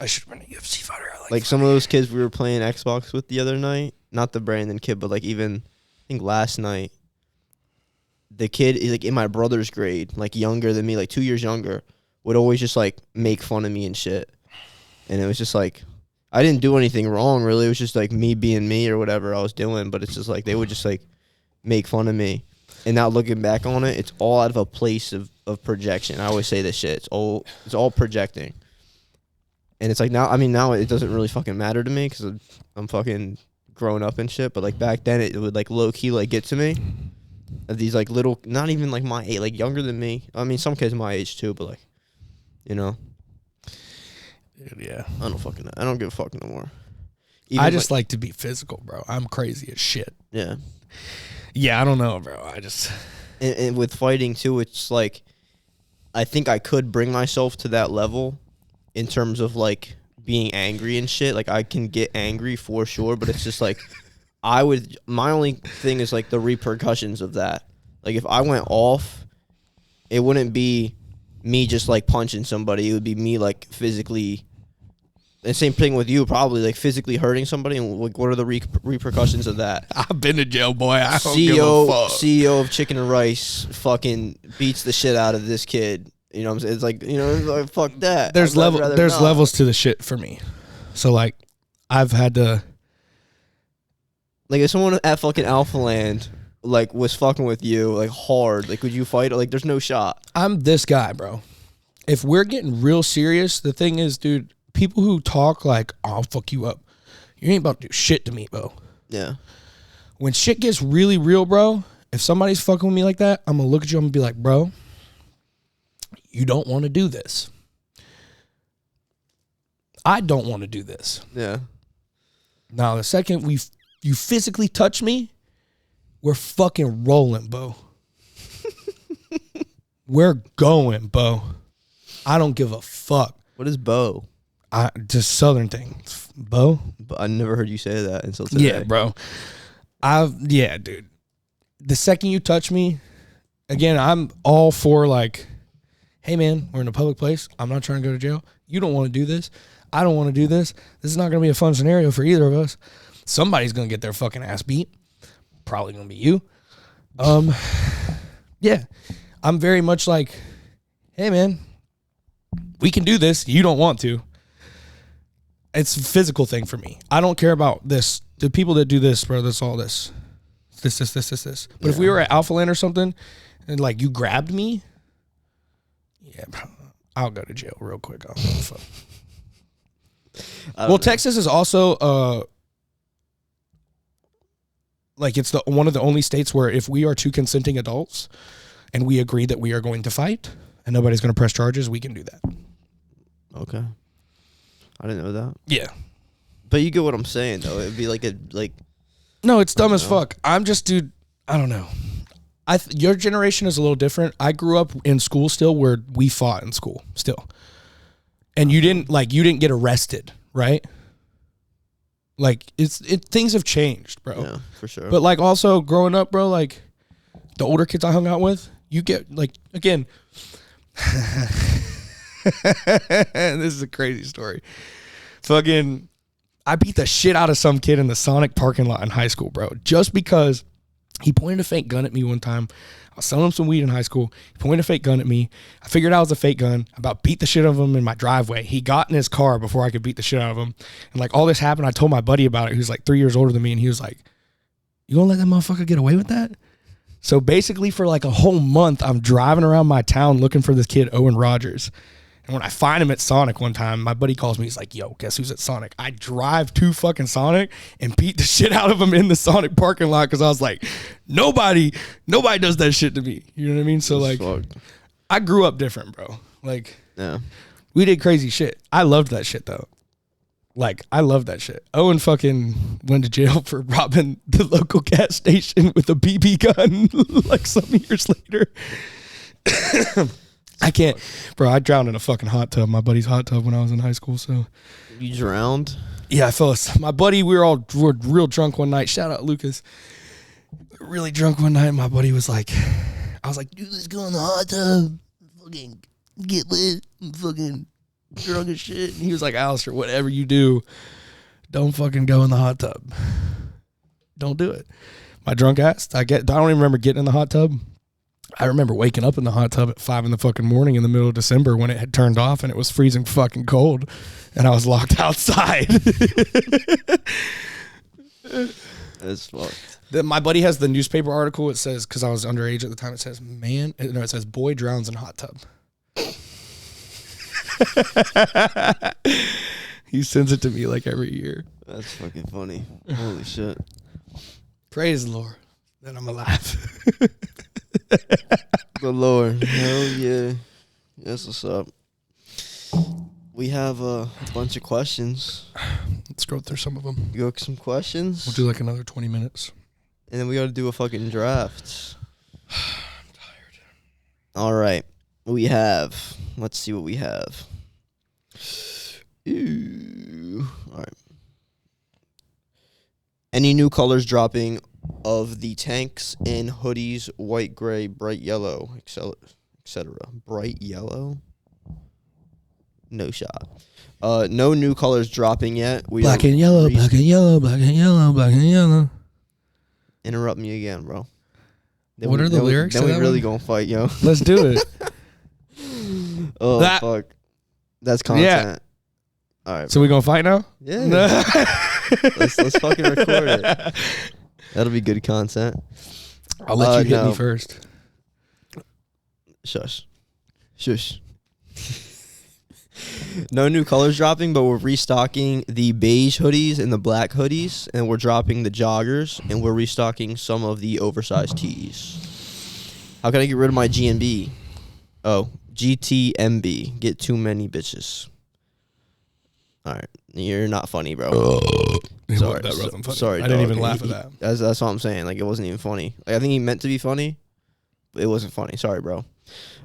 I should have been a UFC fighter. Like some of those kids we were playing Xbox with the other night, not the Brandon kid, but, like, even, I think last night, the kid is like in my brother's grade, like younger than me, like 2 years younger, would always just like make fun of me and shit. And it was just like, I didn't do anything wrong really. It was just like me being me or whatever I was doing. But it's just like they would just like make fun of me. And now looking back on it, it's all out of a place of projection. I always say this shit. It's all projecting. And it's like now it doesn't really fucking matter to me because I'm fucking grown up and shit. But like back then it would like low key like get to me. Of these like little, not even like my age, like younger than me. I mean, some kids my age too, but like, you know. Dude, yeah. I don't give a fuck no more. I just like to be physical, bro. I'm crazy as shit. Yeah. Yeah, I don't know, bro. And with fighting too, it's like, I think I could bring myself to that level in terms of like being angry and shit. Like I can get angry for sure, but it's just like, my only thing is like the repercussions of that. Like if I went off, it wouldn't be me just like punching somebody. It would be me like physically, and same thing with you, probably like physically hurting somebody. And like, what are the repercussions of that? I've been to jail, boy. I don't give a fuck. CEO of Chicken and Rice fucking beats the shit out of this kid. You know what I'm saying? It's like, you know, it's like, fuck that. There's levels to the shit for me. So like, I've had to. Like, if someone at fucking Alpha Land, like, was fucking with you, like, hard, like, would you fight? Like, there's no shot. I'm this guy, bro. If we're getting real serious, the thing is, dude, people who talk like, oh, I'll fuck you up, you ain't about to do shit to me, bro. Yeah. When shit gets really real, bro, if somebody's fucking with me like that, I'm going to look at you and be like, bro, you don't want to do this. I don't want to do this. Yeah. Now, the second you physically touch me, we're fucking rolling, Bo. We're going, Bo. I don't give a fuck. What is Bo? Just Southern thing. Bo? I never heard you say that until today. Yeah, bro. Yeah, dude. The second you touch me, again, I'm all for like, hey, man, we're in a public place. I'm not trying to go to jail. You don't want to do this. I don't want to do this. This is not going to be a fun scenario for either of us. Somebody's going to get their fucking ass beat. Probably going to be you. Yeah. I'm very much like, hey, man, we can do this. You don't want to. It's a physical thing for me. I don't care about this. The people that do this, bro, that's all this. This. But if we were at Alpha Land or something and like you grabbed me, yeah, bro, I'll go to jail real quick. I don't give a fuck. Well, Texas is also like it's one of the only states where if we are two consenting adults and we agree that we are going to fight and nobody's going to press charges, we can do that. Okay. I didn't know that. Yeah. But you get what I'm saying, though. It'd be like No, it's dumb as fuck. I'm just, dude, I don't know. Your generation is a little different. I grew up in school still where we fought in school still. And you didn't get arrested, right? Like things have changed, bro. Yeah, for sure. But like also growing up, bro, like the older kids I hung out with, you get like, again, this is a crazy story. Fucking, I beat the shit out of some kid in the Sonic parking lot in high school, bro, just because he pointed a fake gun at me one time. I was selling him some weed in high school. He pointed a fake gun at me. I figured out it was a fake gun. I about beat the shit out of him in my driveway. He got in his car before I could beat the shit out of him. And like all this happened, I told my buddy about it, who's like 3 years older than me, and he was like, you gonna let that motherfucker get away with that? So basically for like a whole month, I'm driving around my town looking for this kid, Owen Rogers. And when I find him at Sonic one time, my buddy calls me. He's like, yo, guess who's at Sonic? I drive to fucking Sonic and beat the shit out of him in the Sonic parking lot because I was like, nobody does that shit to me. You know what I mean? So like, I grew up different, bro. Like, yeah, we did crazy shit. I loved that shit, though. Like, I love that shit. Owen fucking went to jail for robbing the local gas station with a BB gun like some years later. I can't, bro. I drowned in a fucking hot tub, my buddy's hot tub when I was in high school. So you drowned? Yeah, I fell. My buddy, we were real drunk one night. Shout out Lucas. Really drunk one night. My buddy was like, I was like, dude, let's go in the hot tub, fucking get lit, and fucking drunk as shit. And he was like, Alistair, whatever you do, don't fucking go in the hot tub. Don't do it. My drunk ass. I don't even remember getting in the hot tub. I remember waking up in the hot tub at 5 in the fucking morning in the middle of December when it had turned off and it was freezing fucking cold, and I was locked outside. That's fucked. My buddy has the newspaper article. It says, because I was underage at the time, it says, it says boy drowns in hot tub. He sends it to me like every year. That's fucking funny. Holy shit. Praise the Lord that I'm alive. Good Lord. Hell yeah. That's what's up. We have a bunch of questions. Let's go through some of them. You got some questions? We'll do like another 20 minutes. And then we got to do a fucking draft. I'm tired. All right. Let's see what we have. Ooh. All right. Any new colors dropping of the tanks and hoodies, white, gray, bright yellow, etc. Bright yellow? No shot. No new colors dropping yet. Black and yellow, black and yellow, black and yellow, black and yellow. Interrupt me again, bro. What are the lyrics? Then we really gonna fight, yo. Let's do it. Oh, fuck. That's content. Yeah. All right. So we gonna fight now? Yeah. let's fucking record it. That'll be good content. I'll let you hit me first. Shush. No new colors dropping, but we're restocking the beige hoodies and the black hoodies, and we're dropping the joggers, and we're restocking some of the oversized tees. How can I get rid of my GMB? Oh, GTMB. Get too many bitches. All right. You're not funny, bro. Sorry. That wasn't funny. Sorry, I didn't dog. even laugh at that. That's what I'm saying. Like, it wasn't even funny. Like, I think he meant to be funny, but it wasn't funny. Sorry, bro.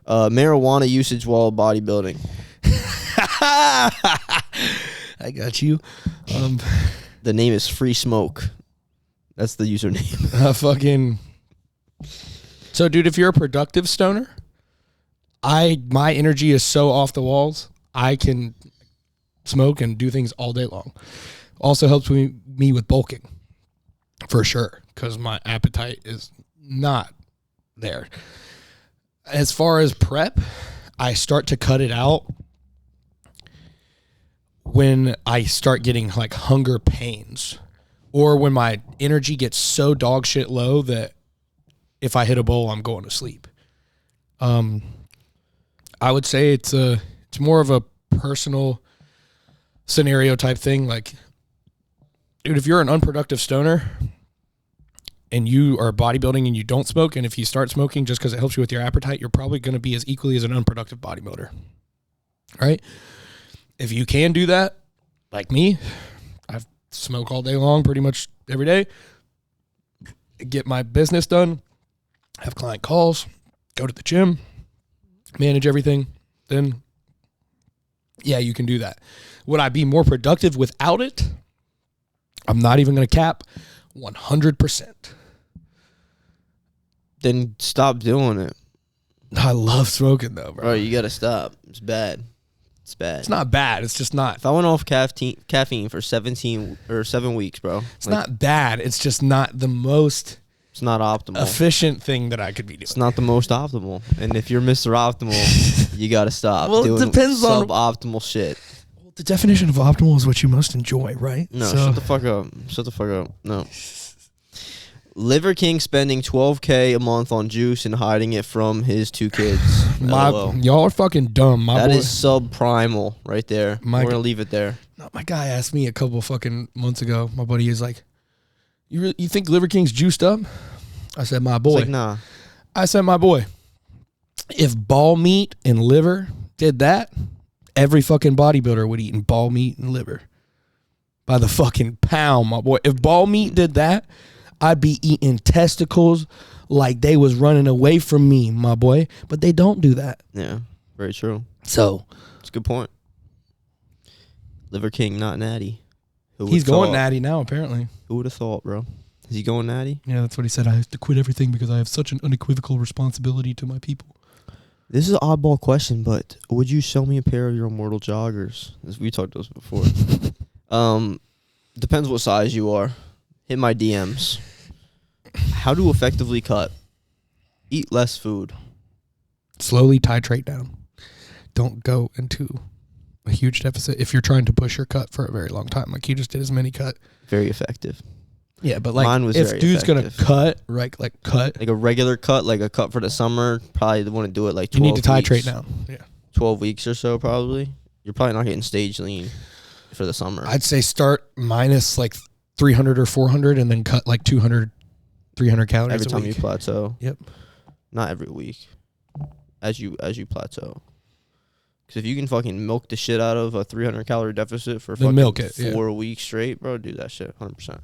Marijuana usage while bodybuilding. I got you. The name is Free Smoke. That's the username. So, dude, if you're a productive stoner, my energy is so off the walls. I can smoke and do things all day long. Also helps me with bulking, for sure, because my appetite is not there. As far as prep, I start to cut it out when I start getting like hunger pains, or when my energy gets so dog shit low that if I hit a bowl, I'm going to sleep. I would say it's more of a personal scenario type thing. Like, dude, if you're an unproductive stoner and you are bodybuilding and you don't smoke, and if you start smoking just because it helps you with your appetite, you're probably going to be as equally as an unproductive bodybuilder, right? If you can do that, like me, I smoke all day long, pretty much every day, get my business done, have client calls, go to the gym, manage everything, then yeah, you can do that. Would I be more productive without it? I'm not even going to cap 100%. Then stop doing it. I love smoking though, bro. Bro, you got to stop. It's bad. It's bad. It's not bad. It's just not. If I went off caffeine for 7 weeks, bro. It's not bad. It's just not the most... It's not optimal. Efficient thing that I could be doing. It's not the most optimal. And if you're Mr. Optimal, you got to stop doing suboptimal shit. Well, the definition of optimal is what you most enjoy, right? No, shut the fuck up. Shut the fuck up. No. Liver King spending $12K a month on juice and hiding it from his 2 kids. Y'all are fucking dumb. That is subprimal right there. We're going to leave it there. No, my guy asked me a couple fucking months ago. My buddy is like, you think Liver King's juiced up? I said, my boy. Like, nah. I said, my boy, if ball meat and liver did that, every fucking bodybuilder would eat ball meat and liver by the fucking pound, my boy. If ball meat did that, I'd be eating testicles like they was running away from me, my boy. But they don't do that. Yeah, very true. So it's a good point. Liver King, not natty. He's going natty now, apparently. Who would have thought, bro? Is he going natty? Yeah, that's what he said. I have to quit everything because I have such an unequivocal responsibility to my people. This is an oddball question, but would you sell me a pair of your immortal joggers? As we talked about this before. Depends what size you are. Hit my DMs. How to effectively cut. Eat less food. Slowly titrate down. Don't go into a huge deficit if you're trying to push your cut for a very long time. Like you just did his mini cut. Very effective. Yeah, but like Mine was if very dude's effective. gonna cut, right? Like cut. Like a regular cut, like a cut for the summer, probably want to do it like 12 You need to titrate weeks. down. Yeah. 12 weeks or so, probably. You're probably not getting stage lean for the summer. I'd say start minus like 300 or 400 and then cut like 200, 300 calories every a time week. you plateau. Yep. Not every week. As you plateau. Because if you can fucking milk the shit out of a 300 calorie deficit for Then fucking milk it, 4 weeks straight, bro, do that shit 100%.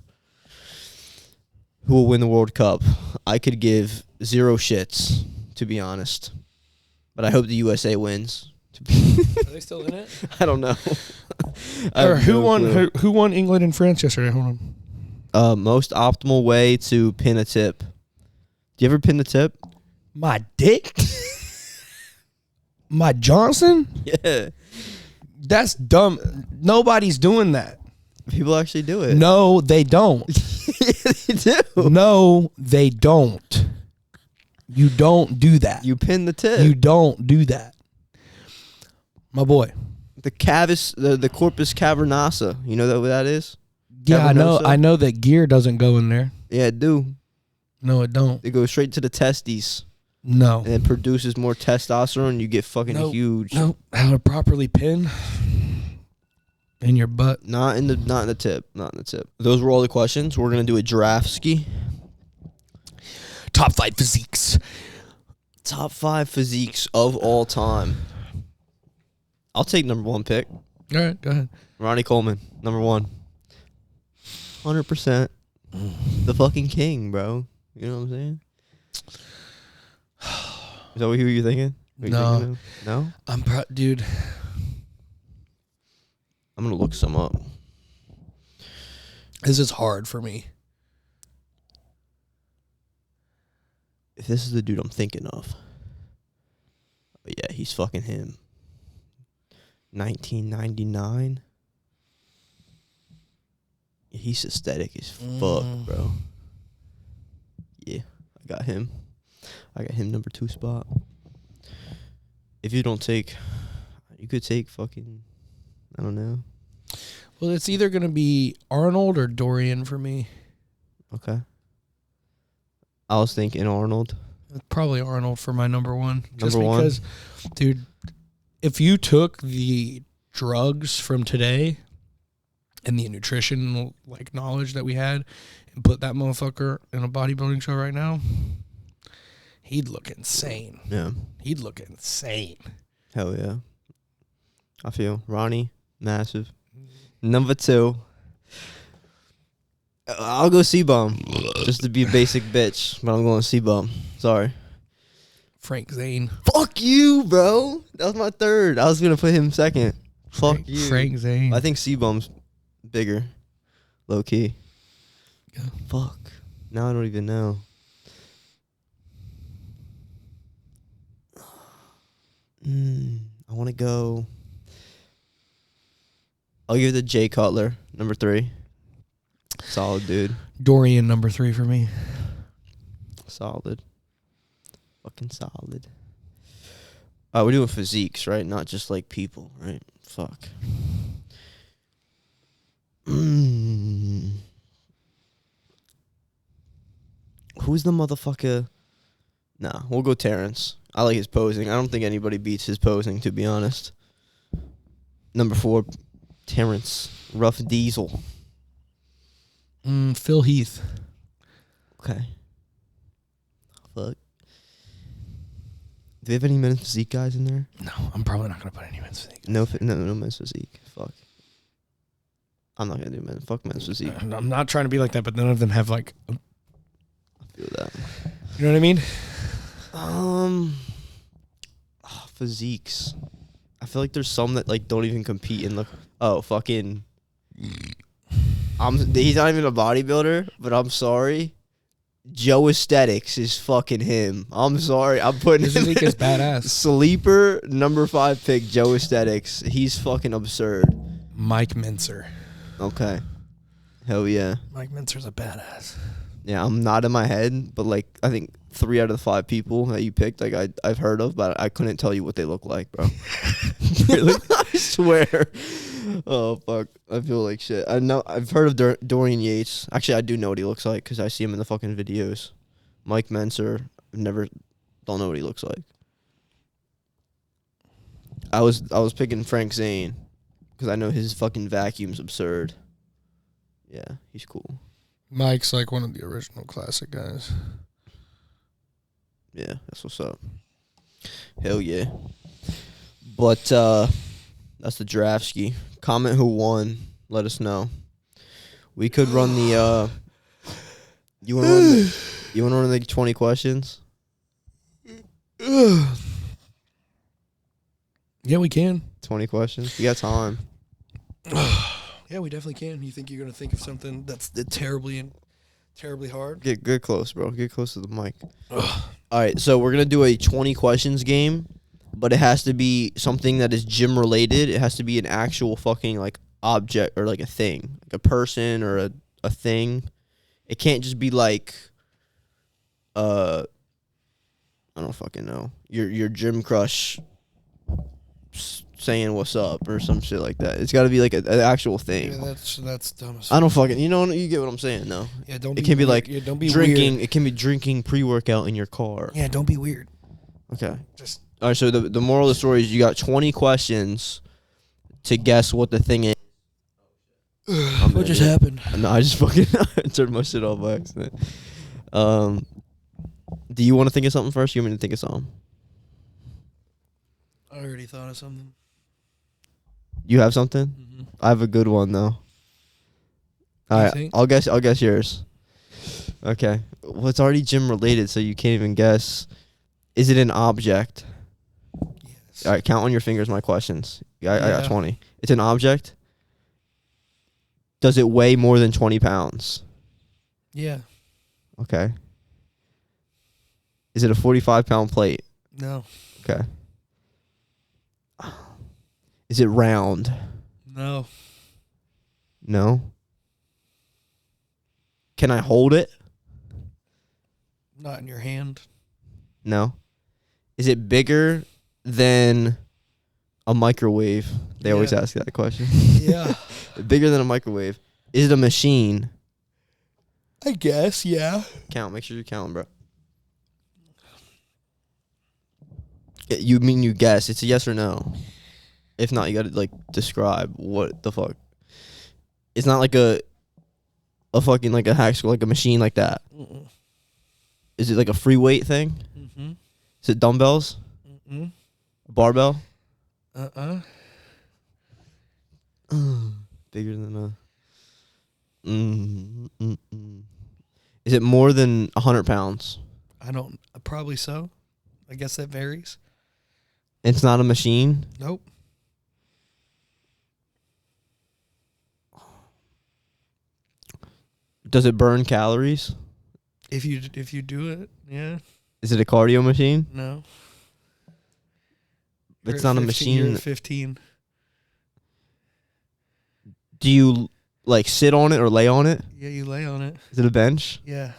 Who will win the World Cup? I could give 0 shits, to be honest. But I hope the USA wins. Are they still in it? I don't know. Or who won England and France yesterday? Hold on. Most optimal way to pin a tip. Do you ever pin the tip? My dick? My Johnson? Yeah. That's dumb. Nobody's doing that. People actually do it. No, they don't. Yeah, they do. No, they don't. You don't do that. You pin the tip. You don't do that. My boy. The corpus cavernosa. You know what that is? Yeah, Cavernosa? I know that gear doesn't go in there. Yeah, it do. No, it don't. It goes straight to the testes No. and then produces more testosterone. You get fucking huge. No. How to properly pin in your butt. Not in the tip. Not in the tip. Those were all the questions. We're gonna do a draft ski. Top 5 physiques. Top 5 physiques of all time. I'll take number 1 pick. All right, go ahead. Ronnie Coleman, number 1. 100%. The fucking king, bro. You know what I'm saying? Is that who you're thinking? Who you No. thinking of? No? Dude. I'm going to look some up. This is hard for me. If this is the dude I'm thinking of. But yeah, he's fucking him. 1999. He's aesthetic as fuck, bro. Yeah, I got him. I got him number 2 spot. If you don't take, you could take fucking, I don't know. Well, it's either going to be Arnold or Dorian for me. Okay. I was thinking Arnold. It's probably Arnold for my number 1. Just Number 1? because, dude, if you took the drugs from today and the nutritional like knowledge that we had and put that motherfucker in a bodybuilding show right now, he'd look insane. Yeah. He'd look insane. Hell yeah. I feel. Ronnie, massive. Number 2. I'll go C-Bum. Just to be a basic bitch. But I'm going C-Bum. Sorry. Frank Zane. Fuck you, bro. That was my 3rd. I was going to put him 2nd. Fuck you. Frank Zane. I think C-Bum's bigger. Low key. Yeah. Fuck. Now I don't even know. I want to go. I'll give it to Jay Cutler, number 3. Solid dude. Dorian, number 3 for me. Solid. Fucking solid. We're doing physiques, right? Not just like people, right? Fuck. Who's the motherfucker? Nah, we'll go Terrence. I like his posing. I don't think anybody beats his posing, to be honest. Number 4, Terrence. Rough Diesel. Phil Heath. Okay. Fuck. Do we have any men's physique guys in there? No, I'm probably not going to put any men's physique. No men's physique. Fuck. I'm not gonna do men's. Fuck men's physique. I'm not trying to be like that, but none of them have like. I feel that. You know what I mean? Physiques. I feel like there's some that like don't even compete in the. Oh fucking. He's not even a bodybuilder, but I'm sorry. Joe Aesthetics is fucking him. I'm sorry. I'm putting His him physique is badass. Sleeper number 5 pick, Joe Aesthetics. He's fucking absurd. Mike Mincer. Okay. Hell yeah. Mike Mincer's a badass. Yeah, I'm not in my head, but like I think 3 out of the 5 people that you picked, like I've heard of, but I couldn't tell you what they look like, bro. Really? I swear. Oh fuck, I feel like shit. I know I've heard of Dorian Yates. Actually, I do know what he looks like because I see him in the fucking videos. Mike Menser, never don't know what he looks like. I was picking Frank Zane because I know his fucking vacuum's absurd. Yeah, he's cool. Mike's like one of the original classic guys. Yeah, that's what's up. Hell yeah. But that's the draft ski. Comment who won. Let us know. We could run the you wanna run the 20 questions? Yeah, we can. 20 questions. We got time. Yeah, we definitely can. You think you're gonna think of something that's terribly hard? Get close, bro. Get close to the mic. All right, so we're gonna do a 20 questions game, but it has to be something that is gym related. It has to be an actual fucking like object or like a thing, like a person or a thing. It can't just be like I don't fucking know. Your gym crush saying what's up or some shit like that. It's got to be like an actual thing. Yeah, that's dumb as I don't fucking. You get what I'm saying, though. Yeah, don't. It be can be weird. like Don't be drinking. Weird. It can be drinking pre-workout in your car. Yeah, don't be weird. Okay. Just All right. So the moral of the story is you got 20 questions to guess what the thing is. what just happened? No, I just fucking turned my shit off by accident. Do you want to think of something first? Or you want me to think of something? I already thought of something. You have something? Mm-hmm. I have a good one though. All right, think? I'll guess yours. Okay. Well, it's already gym related, so you can't even guess. Is it an object? Yes. All right, count on your fingers my questions. I got Yeah. 20. It's an object? Does it weigh more than 20 pounds? Yeah. Okay. Is it a 45-pound plate? No. Okay. Is it round? No. No. Can I hold it? Not in your hand. No. Is it bigger than a microwave? They always Yeah. ask that question. Yeah. Bigger than a microwave. Is it a machine? I guess. Yeah. Count. Make sure you count, bro. You mean you guess? It's a yes or no. If not, you gotta like describe what the fuck. It's not like a fucking like a hack school, like a machine like that. Mm-mm. Is it like a free weight thing? Mm-hmm. Is it dumbbells? Mm-mm. A barbell? Uh-uh. Bigger than a. Is it more than 100 pounds? I don't. Probably so. I guess that varies. It's not a machine. Nope. Does it burn calories? If you do it, yeah. Is it a cardio machine? No. It's You're not at a 15, you're machine. at 15. Do you like sit on it or lay on it? Yeah, you lay on it. Is it a bench? Yeah.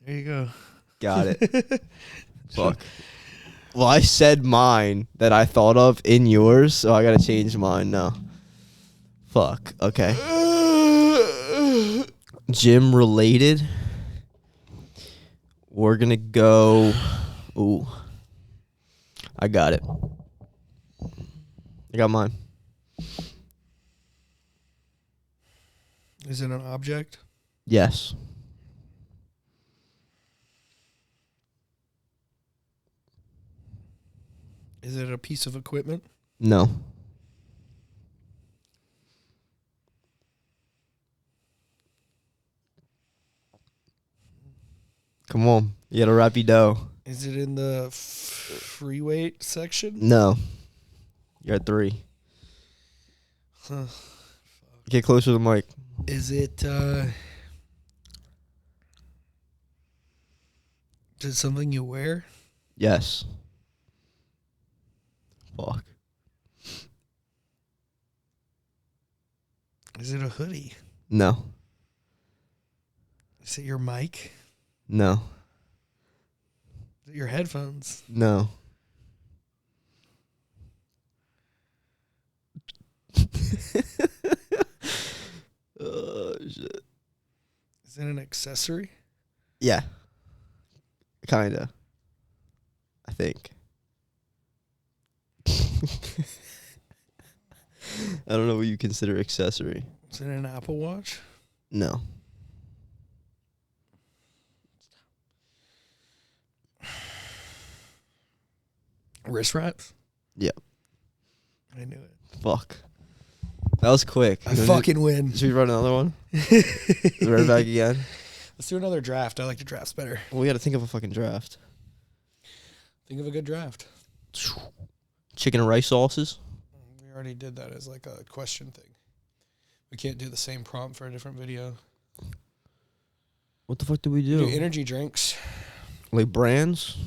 There you go. Got it. Fuck. Well, I said mine that I thought of in yours, so I gotta change mine now. Fuck. Okay. Gym related. We're gonna go. Ooh. I got it. I got mine. Is it an object? Yes. Is it a piece of equipment? No. Come on. You gotta rapido. Is it in the free weight section? No. You're at 3. Huh. Get closer to the mic. Is it is it something you wear? Yes. Fuck. Is it a hoodie? No. Is it your mic? No. Is it your headphones? No. Oh, shit. Is it an accessory? Yeah. Kinda. I think. I don't know what you consider accessory. Is it an Apple Watch? No. Wrist wraps? Yep. I knew it. Fuck. That was quick. I fucking win. Should we run another one? Right back again? Let's do another draft. I like the drafts better. Well, we got to think of a fucking draft. Think of a good draft. Chicken and rice sauces? We already did that as like a question thing. We can't do the same prompt for a different video. What the fuck do we Do do? energy drinks. Like brands?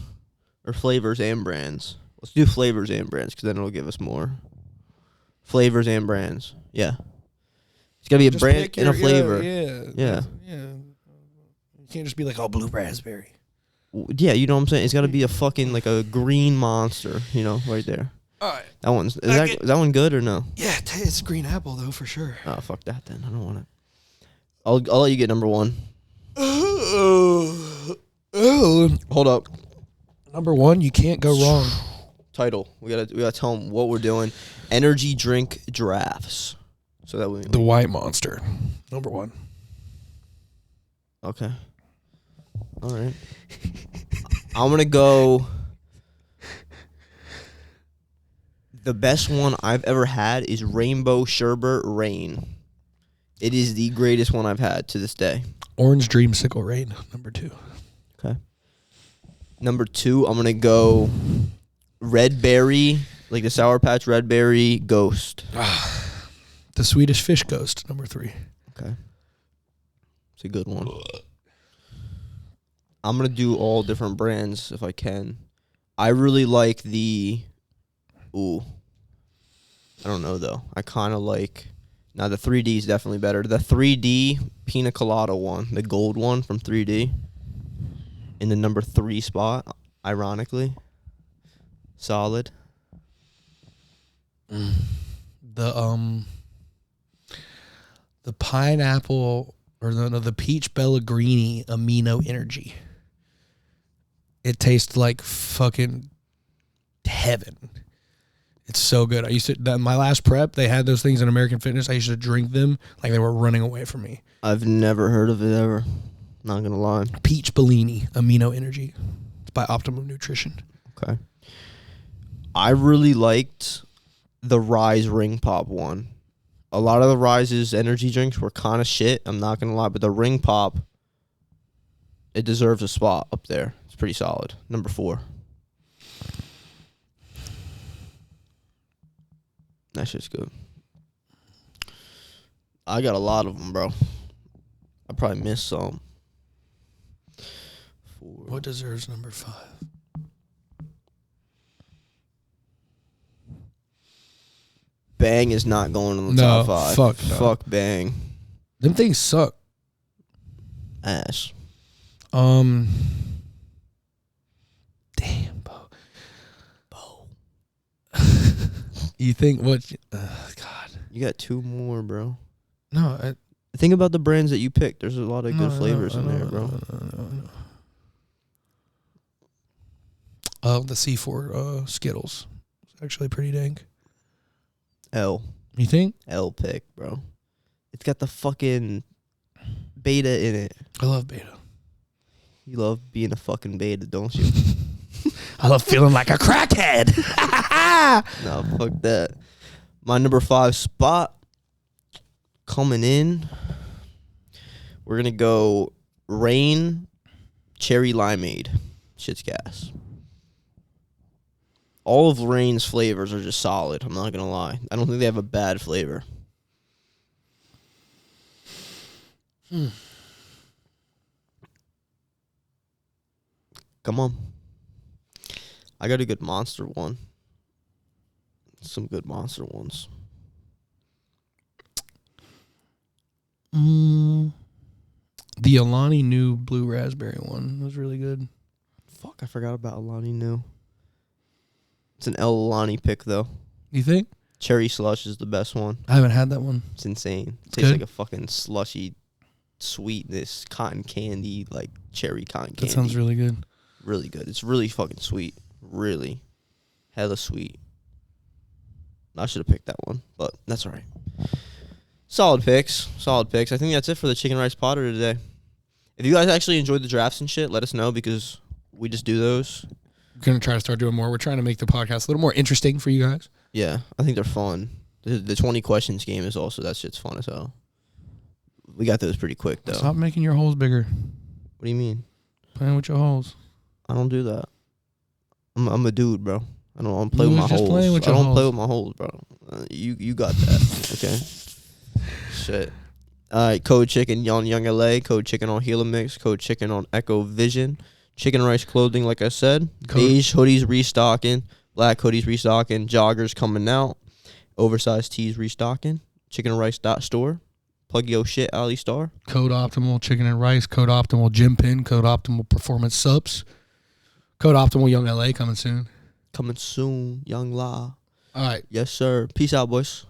Or flavors and brands? Let's do flavors and brands because then it'll give us more. Flavors and brands. Yeah. It's got to be a Just brand pick and a flavor. Yeah. You can't just be like, oh, blue raspberry. Yeah, you know what I'm saying? It's got to be a fucking, like a green monster, you know, right there. All right. That one's, is that one good or no? Yeah, it's green apple, though, for sure. Oh, fuck that then. I don't want it. I'll let you get number one. Oh. Hold up. Number one, you can't go wrong. Title. We gotta tell them what we're doing. Energy drink drafts. So that we The White Monster. Number one. Okay. All right. I'm gonna go. The best one I've ever had is Rainbow Sherbet Rain. It is the greatest one I've had to this day. Orange Dreamsicle Rain, number two. Okay. Number two, I'm gonna go Red Berry, like the Sour Patch Red Berry Ghost. The Swedish Fish Ghost, number three. Okay. It's a good one. I'm going to do all different brands if I can. I really like the... Ooh. I don't know, though. I kind of like... Now, the 3D is definitely better. The 3D Pina Colada one, the gold one from 3D, in the number 3 spot, ironically. Solid. The pineapple or the peach Pellegrini amino energy. It tastes like fucking heaven. It's so good. I used to my last prep, they had those things in American Fitness. I used to drink them like they were running away from me. I've never heard of it ever. Not going to lie. Peach Bellini amino energy. It's by Optimum Nutrition. Okay. I really liked the Rise Ring Pop one. A lot of the Rise's energy drinks were kind of shit. I'm not going to lie. But the Ring Pop, it deserves a spot up there. It's pretty solid. Number 4. That shit's good. I got a lot of them, bro. I probably missed some. 4. What deserves number 5? Bang is not going in the top 5. Fuck no. Fuck Bang. Them things suck. Ass. Damn, Bo. You think what? God. You got 2 more, bro. No. Think about the brands that you picked. There's a lot of good flavors in there, bro. The C4 Skittles. It's actually pretty dang. L. You think? L pick, bro. It's got the fucking beta in it. I love beta. You love being a fucking beta, don't you? I love feeling like a crackhead. No, fuck that. My number 5 spot coming in. We're going to go Rain Cherry Limeade. Shit's gas. All of Rain's flavors are just solid. I'm not going to lie. I don't think they have a bad flavor. Come on. I got a good Monster one. Some good Monster ones. The The Alani New blue raspberry one was really good. Fuck, I forgot about Alani New. It's an El Alani pick though. You think? Cherry slush is the best one. I haven't had that one. It's insane. It tastes Good. like a fucking slushy sweetness, cotton candy, like cherry cotton candy. That sounds really good. Really good. It's really fucking sweet. Really. Hella sweet. I should have picked that one, but that's all right. Solid picks. Solid picks. I think that's it for the Chicken Rice Potter today. If you guys actually enjoyed the drafts and shit, let us know because we just do those. We're going to try to start doing more. We're trying to make the podcast a little more interesting for you guys. Yeah, I think they're fun. The 20 questions game is also, that shit's fun as hell. We got those pretty quick, though. Stop making your holes bigger. What do you mean? Playing with your holes. I don't do that. I'm a dude, bro. I don't play with my just holes. playing with I your don't play holes. with my holes, bro. You got that, okay? Shit. All right, Code Chicken on Young LA, Code Chicken on Gila Mix, Code Chicken on Echo Vision, Chicken Rice Clothing, like I said. Beige hoodies restocking, black hoodies restocking, joggers coming out, oversized tees restocking, chickenrice.store. Plug your shit, Ali Star. Code Optimal Chicken and Rice, Code Optimal Gym Pin, Code Optimal Performance Subs, Code Optimal Young LA coming soon. Coming soon, Young La. All right. Yes, sir. Peace out, boys.